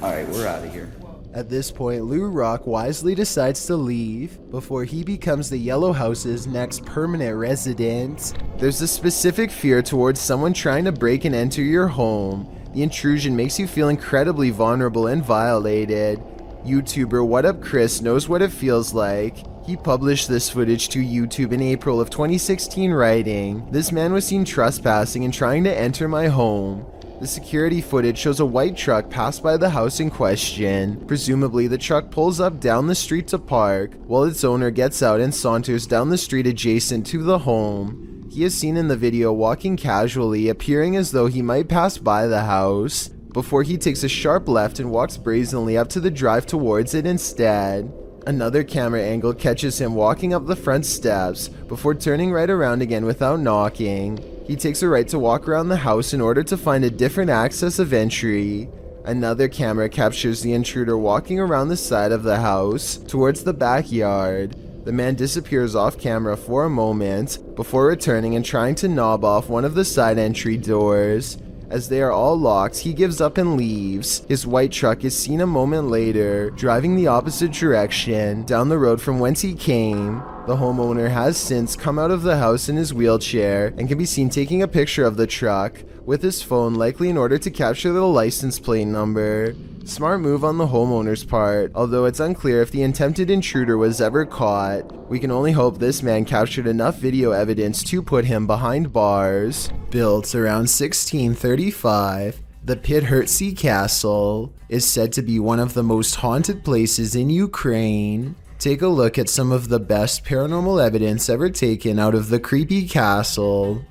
Alright, we're out of here. At this point, Lou Rock wisely decides to leave before he becomes the Yellow House's next permanent resident. There's a specific fear towards someone trying to break and enter your home. The intrusion makes you feel incredibly vulnerable and violated. YouTuber What Up Chris knows what it feels like. He published this footage to YouTube in April of 2016, writing, "This man was seen trespassing and trying to enter my home." The security footage shows a white truck pass by the house in question. Presumably, the truck pulls up down the street to park, while its owner gets out and saunters down the street adjacent to the home. He is seen in the video walking casually, appearing as though he might pass by the house, before he takes a sharp left and walks brazenly up to the drive towards it instead. Another camera angle catches him walking up the front steps before turning right around again without knocking. He takes a right to walk around the house in order to find a different access of entry. Another camera captures the intruder walking around the side of the house towards the backyard. The man disappears off camera for a moment before returning and trying to knob off one of the side entry doors. As they are all locked, he gives up and leaves. His white truck is seen a moment later, driving the opposite direction, down the road from whence he came. The homeowner has since come out of the house in his wheelchair and can be seen taking a picture of the truck with his phone, likely in order to capture the license plate number. Smart move on the homeowner's part, although it's unclear if the attempted intruder was ever caught. We can only hope this man captured enough video evidence to put him behind bars. Built around 1635, the Pithertsy Castle is said to be one of the most haunted places in Ukraine. Take a look at some of the best paranormal evidence ever taken out of the creepy castle.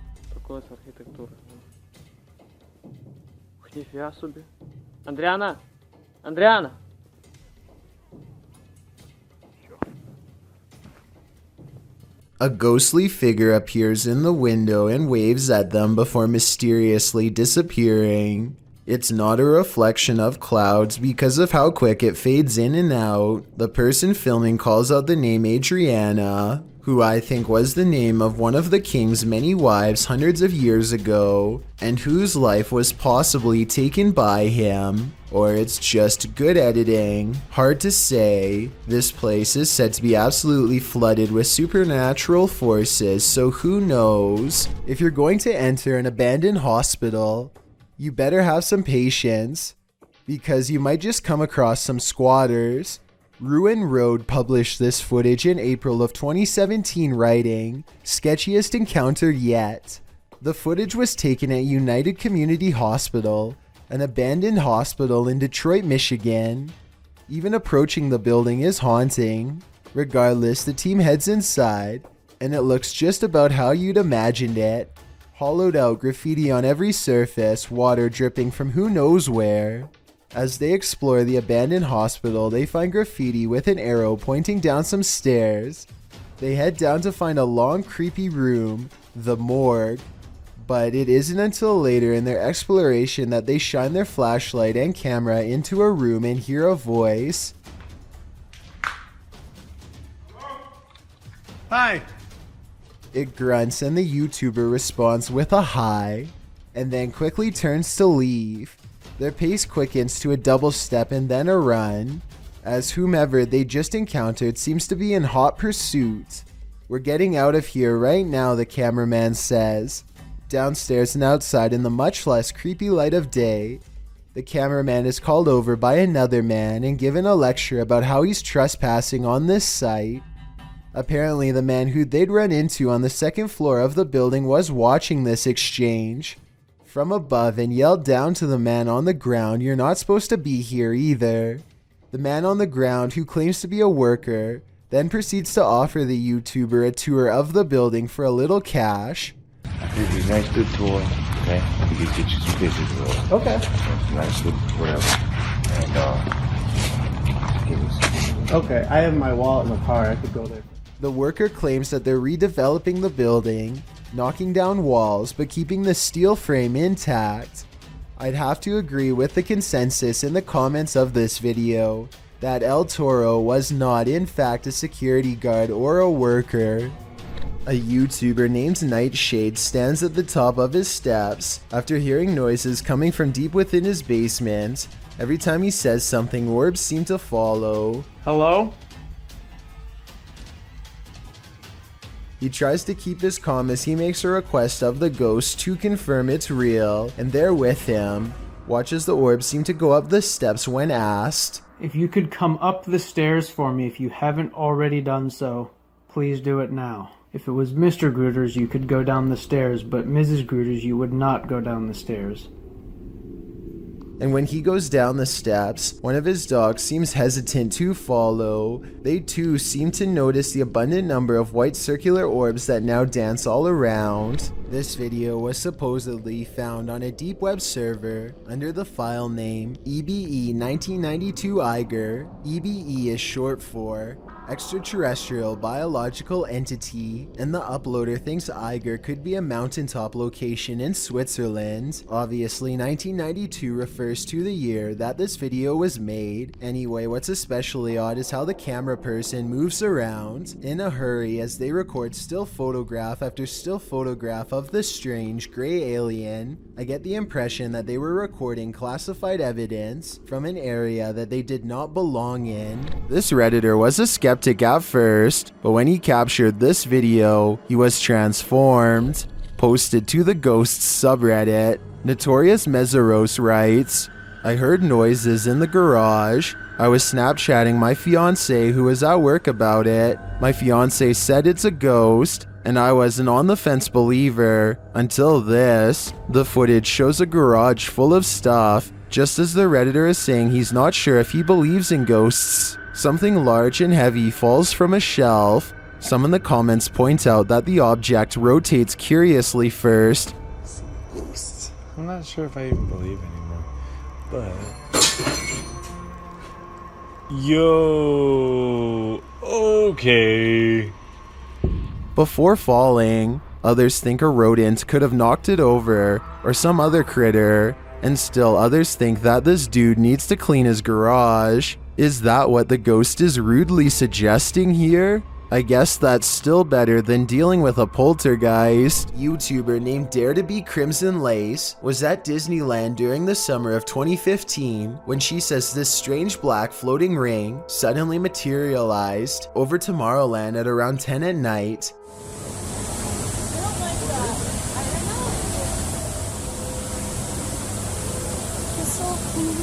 Andriana! Andriana! A ghostly figure appears in the window and waves at them before mysteriously disappearing. It's not a reflection of clouds because of how quick it fades in and out. The person filming calls out the name Adriana, who I think was the name of one of the king's many wives hundreds of years ago, and whose life was possibly taken by him. Or it's just good editing. Hard to say. This place is said to be absolutely flooded with supernatural forces, so who knows? If you're going to enter an abandoned hospital, you better have some patience, because you might just come across some squatters. Ruin Road published this footage in April of 2017, writing, "Sketchiest encounter yet." The footage was taken at United Community Hospital, an abandoned hospital in Detroit, Michigan. Even approaching the building is haunting. Regardless, the team heads inside, and it looks just about how you'd imagined it. Hollowed out graffiti on every surface, water dripping from who knows where. As they explore the abandoned hospital, they find graffiti with an arrow pointing down some stairs. They head down to find a long, creepy room, the morgue. But it isn't until later in their exploration that they shine their flashlight and camera into a room and hear a voice. Hi. It grunts and the YouTuber responds with a hi, and then quickly turns to leave. Their pace quickens to a double step and then a run, as whomever they just encountered seems to be in hot pursuit. "We're getting out of here right now," the cameraman says. Downstairs and outside in the much less creepy light of day, the cameraman is called over by another man and given a lecture about how he's trespassing on this site. Apparently, the man who they'd run into on the second floor of the building was watching this exchange from above and yelled down to the man on the ground, "You're not supposed to be here either." The man on the ground, who claims to be a worker, then proceeds to offer the YouTuber a tour of the building for a little cash. It'd be nice good tour, okay? We could get you some pictures of those. Okay. Nice good whatever. And give us. Okay, I have my wallet in the car. I could go there. The worker claims that they're redeveloping the building, knocking down walls, but keeping the steel frame intact. I'd have to agree with the consensus in the comments of this video that El Toro was not in fact a security guard or a worker. A YouTuber named Nightshade stands at the top of his steps after hearing noises coming from deep within his basement. Every time he says something, orbs seem to follow. Hello? He tries to keep his calm as he makes a request of the ghost to confirm it's real, and they're with him. Watch as the orbs seem to go up the steps when asked. If you could come up the stairs for me if you haven't already done so, please do it now. If it was Mr. Grooters, you could go down the stairs, but Mrs. Grooters, you would not go down the stairs. And when he goes down the steps, one of his dogs seems hesitant to follow. They too seem to notice the abundant number of white circular orbs that now dance all around. This video was supposedly found on a deep web server under the file name EBE1992 Eiger. EBE is short for Extraterrestrial Biological Entity, and the uploader thinks Eiger could be a mountaintop location in Switzerland. Obviously, 1992 refers to the year that this video was made. Anyway, what's especially odd is how the camera person moves around in a hurry as they record still photograph after still photograph of the strange gray alien. I get the impression that they were recording classified evidence from an area that they did not belong in. This Redditor was a skeptic at first, but when he captured this video, he was transformed. Posted to the Ghosts subreddit, Notorious Meseros writes, "I heard noises in the garage. I was Snapchatting my fiance who was at work about it. My fiance said it's a ghost, and I was an on-the-fence believer until this. The footage shows a garage full of stuff, just as the Redditor is saying he's not sure if he believes in ghosts. Something large and heavy falls from a shelf. Some in the comments point out that the object rotates curiously first." Ghosts. I'm not sure if I even believe anymore, but... Yo, okay. before falling. Others think a rodent could have knocked it over, or some other critter, and still others think that this dude needs to clean his garage. Is that what the ghost is rudely suggesting here? I guess that's still better than dealing with a poltergeist. YouTuber named Dare to Be Crimson Lace was at Disneyland during the summer of 2015 when she says this strange black floating ring suddenly materialized over Tomorrowland at around 10 at night. Crystal, can we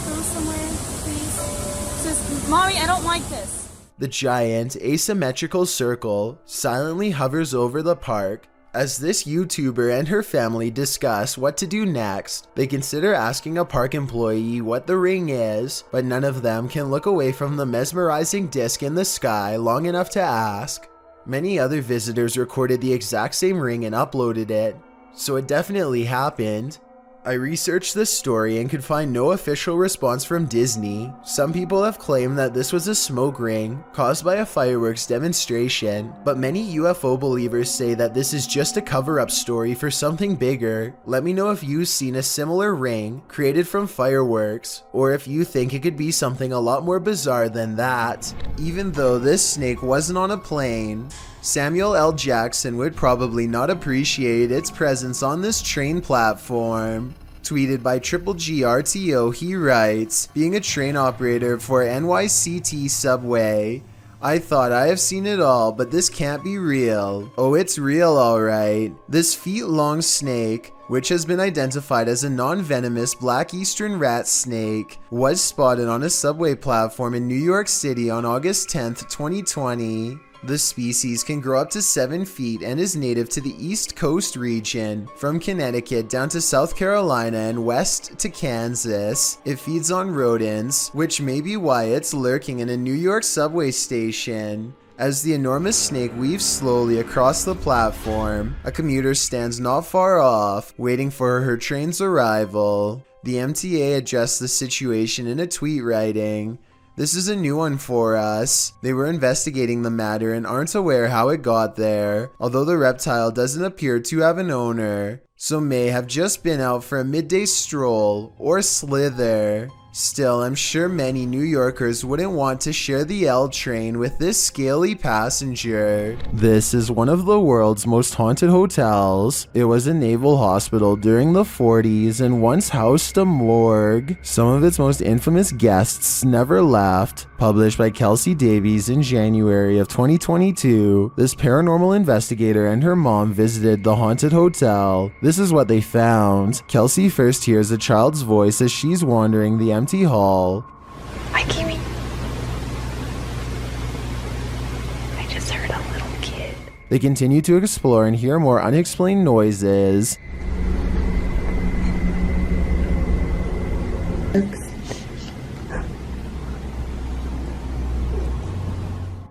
go somewhere, please? Just, Mommy, I don't like this. The giant asymmetrical circle silently hovers over the park. As this YouTuber and her family discuss what to do next, they consider asking a park employee what the ring is, but none of them can look away from the mesmerizing disc in the sky long enough to ask. Many other visitors recorded the exact same ring and uploaded it, so it definitely happened. I researched this story and could find no official response from Disney. Some people have claimed that this was a smoke ring caused by a fireworks demonstration, but many UFO believers say that this is just a cover-up story for something bigger. Let me know if you've seen a similar ring created from fireworks, or if you think it could be something a lot more bizarre than that. Even though this snake wasn't on a plane, Samuel L. Jackson would probably not appreciate its presence on this train platform. Tweeted by Triple GRTO, he writes, being a train operator for NYCT subway, I thought I have seen it all, but this can't be real. Oh, it's real alright. This feet-long snake, which has been identified as a non-venomous black eastern rat snake, was spotted on a subway platform in New York City on August 10th, 2020. The species can grow up to 7 feet and is native to the East Coast region, from Connecticut down to South Carolina and west to Kansas. It feeds on rodents, which may be why it's lurking in a New York subway station. As the enormous snake weaves slowly across the platform, a commuter stands not far off, waiting for her train's arrival. The MTA addressed the situation in a tweet, writing, "This is a new one for us. They were investigating the matter and aren't aware how it got there, although the reptile doesn't appear to have an owner, so may have just been out for a midday stroll or slither. Still, I'm sure many New Yorkers wouldn't want to share the L train with this scaly passenger." This is one of the world's most haunted hotels. It was a naval hospital during the 40s and once housed a morgue. Some of its most infamous guests never left. Published by Kelsey Davies in January of 2022, this paranormal investigator and her mom visited the haunted hotel. This is what they found. Kelsey first hears a child's voice as she's wandering the empty hall. Hi, Kimmy. I just heard a little kid. They continue to explore and hear more unexplained noises.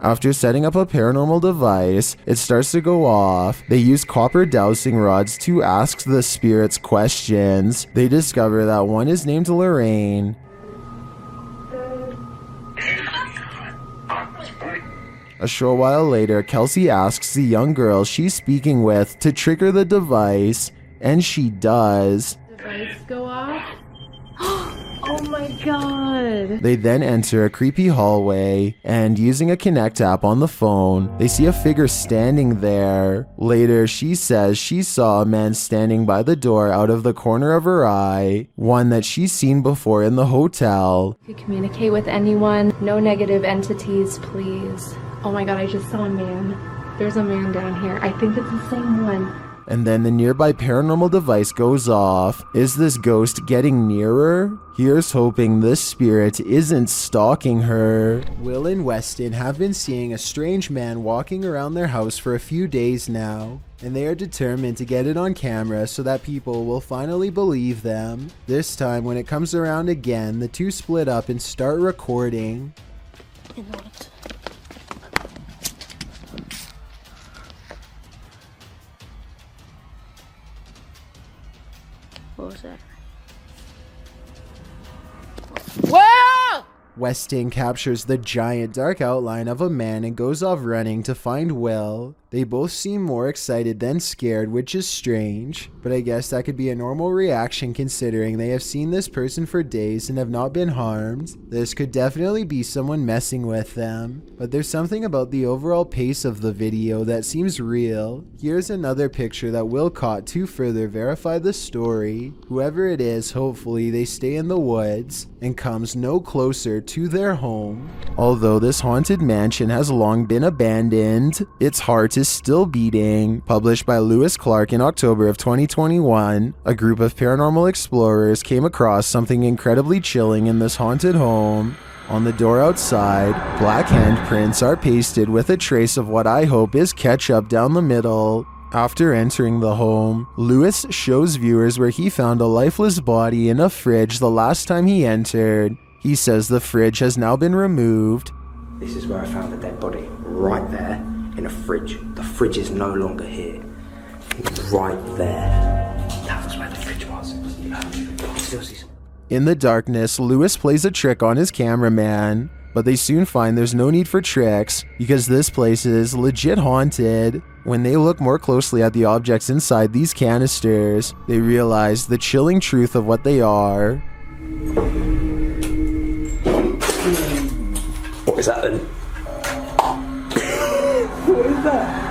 After setting up a paranormal device, it starts to go off. They use copper dowsing rods to ask the spirits questions. They discover that one is named Lorraine. A short while later, Kelsey asks the young girl she's speaking with to trigger the device, and she does. Device go off? Oh my god. They then enter a creepy hallway, and using a Connect app on the phone, they see a figure standing there. Later, she says she saw a man standing by the door out of the corner of her eye, one that she's seen before in the hotel. If you communicate with anyone, no negative entities, please. Oh my god, I just saw a man. There's a man down here. I think it's the same one. And then the nearby paranormal device goes off. Is this ghost getting nearer? Here's hoping this spirit isn't stalking her. Will and Weston have been seeing a strange man walking around their house for a few days now, and they are determined to get it on camera so that people will finally believe them. This time, when it comes around again, the two split up and start recording. What was that? Whoa! Weston captures the giant dark outline of a man and goes off running to find Will. They both seem more excited than scared, which is strange, but I guess that could be a normal reaction considering they have seen this person for days and have not been harmed. This could definitely be someone messing with them, but there's something about the overall pace of the video that seems real. Here's another picture that Will caught to further verify the story. Whoever it is, hopefully they stay in the woods and comes no closer to their home. Although this haunted mansion has long been abandoned, its heart is still beating. Published by Lewis Clark in October of 2021, a group of paranormal explorers came across something incredibly chilling in this haunted home. On the door outside, black handprints are pasted with a trace of what I hope is ketchup down the middle. After entering the home, Lewis shows viewers where he found a lifeless body in a fridge the last time he entered. He says the fridge has now been removed. This is where I found the dead body, right there in a fridge. The fridge is no longer here. Right there. That was where the fridge was. Still see some. In the darkness, Lewis plays a trick on his cameraman, but they soon find there's no need for tricks because this place is legit haunted. When they look more closely at the objects inside these canisters, they realize the chilling truth of what they are. What is that then? What is that?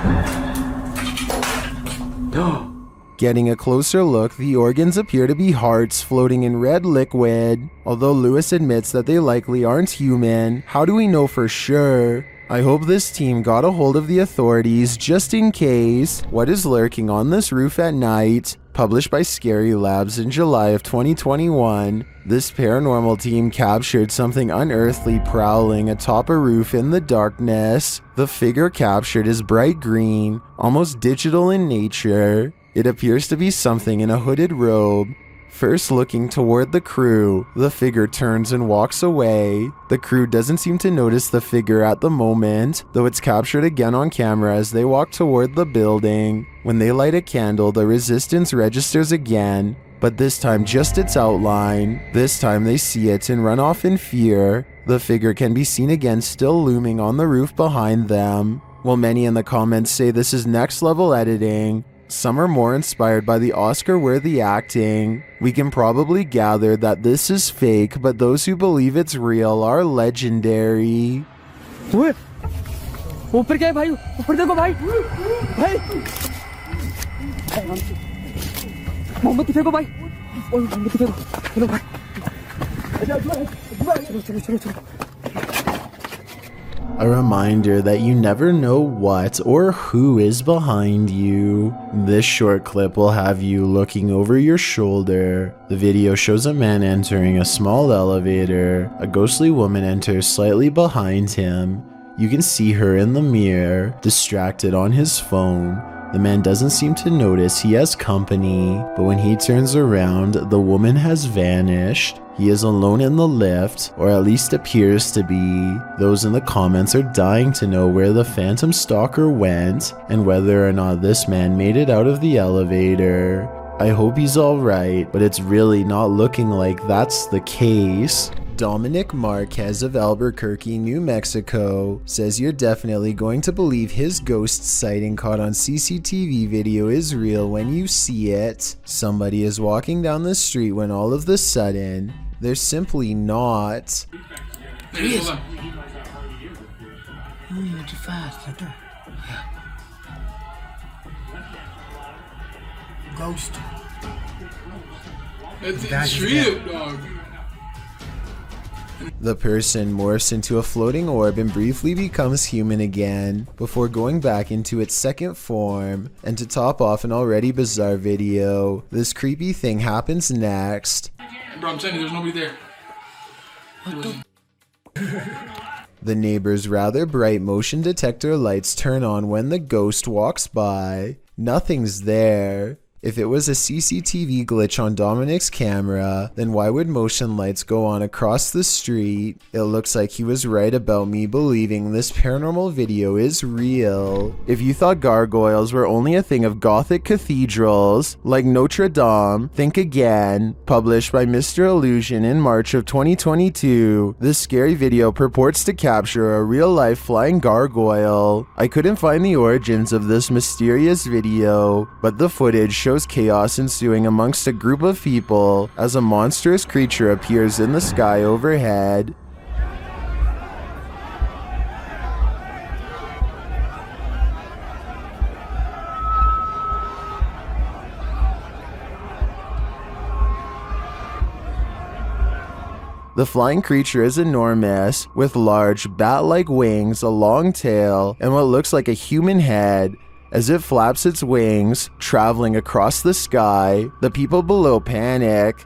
Getting a closer look, the organs appear to be hearts floating in red liquid. Although Lewis admits that they likely aren't human, how do we know for sure? I hope this team got a hold of the authorities just in case. What is lurking on this roof at night? Published by Scary Labs in July of 2021, this paranormal team captured something unearthly prowling atop a roof in the darkness. The figure captured is bright green, almost digital in nature. It appears to be something in a hooded robe. First looking toward the crew, the figure turns and walks away. The crew doesn't seem to notice the figure at the moment, though it's captured again on camera as they walk toward the building. When they light a candle, the resistance registers again, but this time just its outline. This time they see it and run off in fear. The figure can be seen again still looming on the roof behind them. While many in the comments say this is next level editing, some are more inspired by the Oscar-worthy acting. We can probably gather that this is fake, but those who believe it's real are legendary. ऊपर क्या है भाई? ऊपर देखो भाई. भाई. मोमबत्ती फेंको भाई. ओए मोमबत्ती फेंको. चलो भाई. चलो चलो चलो. A reminder that you never know what or who is behind you. This short clip will have you looking over your shoulder. The video shows a man entering a small elevator. A ghostly woman enters slightly behind him. You can see her in the mirror, distracted on his phone. The man doesn't seem to notice he has company, but when he turns around, the woman has vanished. He is alone in the lift, or at least appears to be. Those in the comments are dying to know where the phantom stalker went, and whether or not this man made it out of the elevator. I hope he's alright, but it's really not looking like that's the case. Dominic Marquez of Albuquerque, New Mexico, says you're definitely going to believe his ghost sighting caught on CCTV video is real when you see it. Somebody is walking down the street when all of a sudden, they're simply not. There he is. Ghost. It's real, dog. The person morphs into a floating orb and briefly becomes human again, before going back into its second form. And to top off an already bizarre video, this creepy thing happens next. Bro, I'm telling you, there's nobody there. The neighbor's rather bright motion detector lights turn on when the ghost walks by. Nothing's there. If it was a CCTV glitch on Dominic's camera, then why would motion lights go on across the street? It looks like he was right about me believing this paranormal video is real. If you thought gargoyles were only a thing of Gothic cathedrals, like Notre Dame, think again. Published by Mr. Illusion in March of 2022, this scary video purports to capture a real-life flying gargoyle. I couldn't find the origins of this mysterious video, but the footage shows chaos ensuing amongst a group of people as a monstrous creature appears in the sky overhead. The flying creature is enormous, with large bat-like wings, a long tail, and what looks like a human head. As it flaps its wings, traveling across the sky, the people below panic.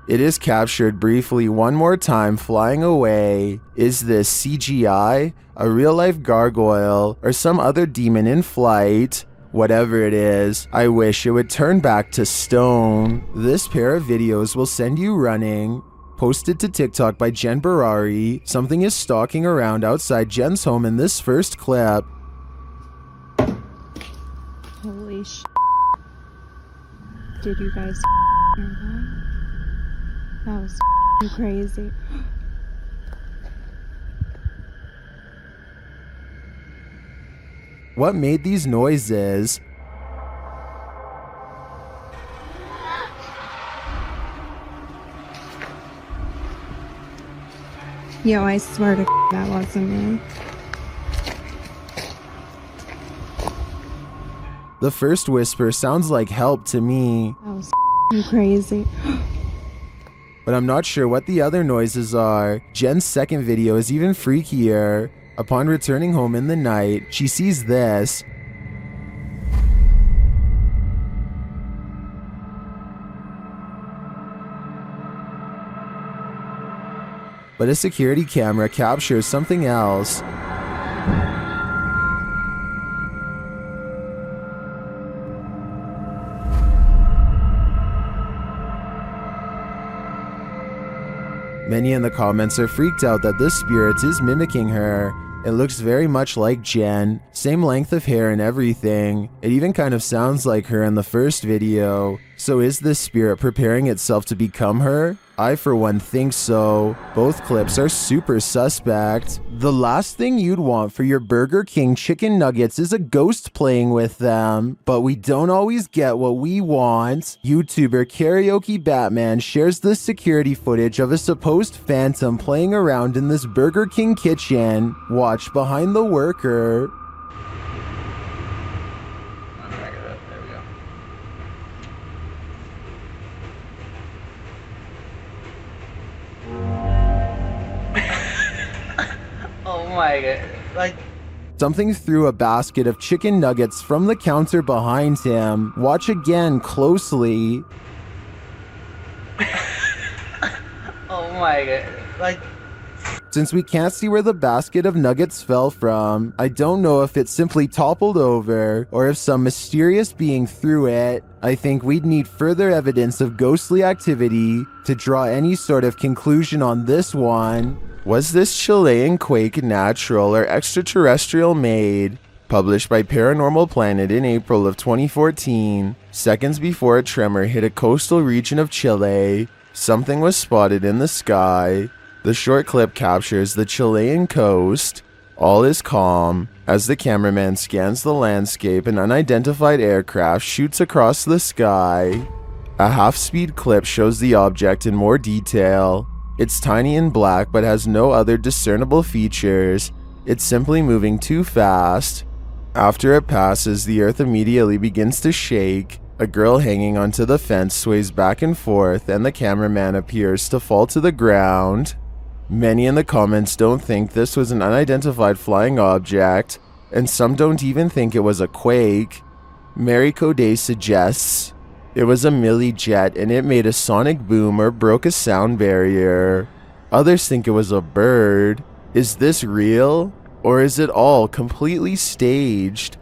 It is captured briefly one more time flying away. Is this CGI, a real-life gargoyle, or some other demon in flight? Whatever it is, I wish it would turn back to stone. This pair of videos will send you running. Posted to TikTok by Jen Barari, something is stalking around outside Jen's home in this first clip. Holy sh**. Did you guys hear that? That was crazy. What made these noises? Yo, I swear to that wasn't me. The first whisper sounds like help to me, That was crazy. but I'm not sure what the other noises are. Jen's second video is even freakier. Upon returning home in the night, she sees this. But a security camera captures something else. Many in the comments are freaked out that this spirit is mimicking her. It looks very much like Jen, same length of hair and everything. It even kind of sounds like her in the first video. So is this spirit preparing itself to become her? I for one think so. Both clips are super suspect. The last thing you'd want for your Burger King chicken nuggets is a ghost playing with them. But we don't always get what we want. YouTuber Karaoke Batman shares this security footage of a supposed phantom playing around in this Burger King kitchen. Watch behind the worker. Oh my god, like... Something threw a basket of chicken nuggets from the counter behind him. Watch again closely. Oh my god, like... Since we can't see where the basket of nuggets fell from, I don't know if it simply toppled over or if some mysterious being threw it. I think we'd need further evidence of ghostly activity to draw any sort of conclusion on this one. Was this Chilean quake natural or extraterrestrial made? Published by Paranormal Planet in April of 2014, seconds before a tremor hit a coastal region of Chile, something was spotted in the sky. The short clip captures the Chilean coast. All is calm. As the cameraman scans the landscape, an unidentified aircraft shoots across the sky. A half-speed clip shows the object in more detail. It's tiny and black but has no other discernible features. It's simply moving too fast. After it passes, the earth immediately begins to shake. A girl hanging onto the fence sways back and forth, and the cameraman appears to fall to the ground. Many in the comments don't think this was an unidentified flying object, and some don't even think it was a quake. Mary Coday suggests it was a milli jet and it made a sonic boom or broke a sound barrier. Others think it was a bird. Is this real? Or is it all completely staged?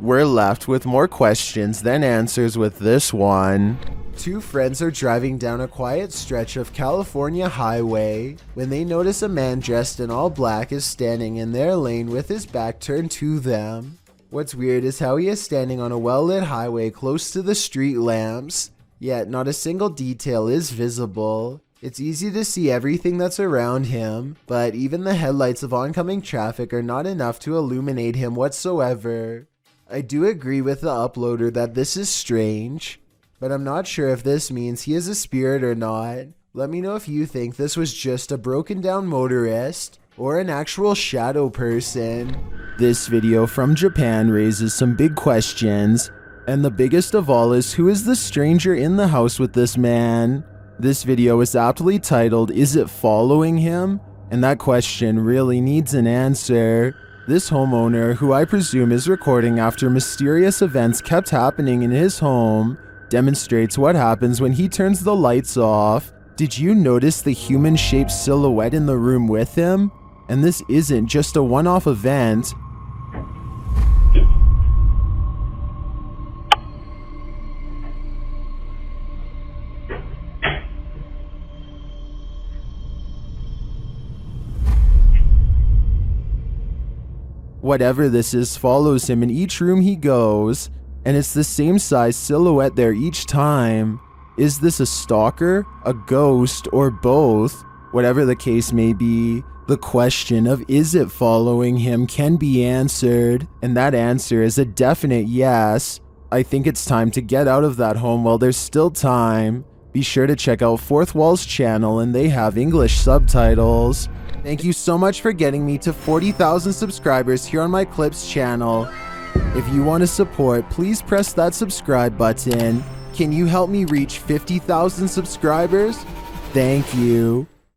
We're left with more questions than answers with this one. Two friends are driving down a quiet stretch of California highway when they notice a man dressed in all black is standing in their lane with his back turned to them. What's weird is how he is standing on a well-lit highway close to the street lamps, yet not a single detail is visible. It's easy to see everything that's around him, but even the headlights of oncoming traffic are not enough to illuminate him whatsoever. I do agree with the uploader that this is strange, but I'm not sure if this means he is a spirit or not. Let me know if you think this was just a broken down motorist or an actual shadow person. This video from Japan raises some big questions, and the biggest of all is who is the stranger in the house with this man? This video is aptly titled, "Is it following him?" And that question really needs an answer. This homeowner, who I presume is recording after mysterious events kept happening in his home, demonstrates what happens when he turns the lights off. Did you notice the human-shaped silhouette in the room with him? And this isn't just a one-off event. Whatever this is follows him in each room he goes, and it's the same size silhouette there each time. Is this a stalker, a ghost, or both? Whatever the case may be, the question of is it following him can be answered, and that answer is a definite yes. I think it's time to get out of that home while there's still time. Be sure to check out Fourth Wall's channel, and they have English subtitles. Thank you so much for getting me to 40,000 subscribers here on my Clips channel. If you want to support, please press that subscribe button. Can you help me reach 50,000 subscribers? Thank you.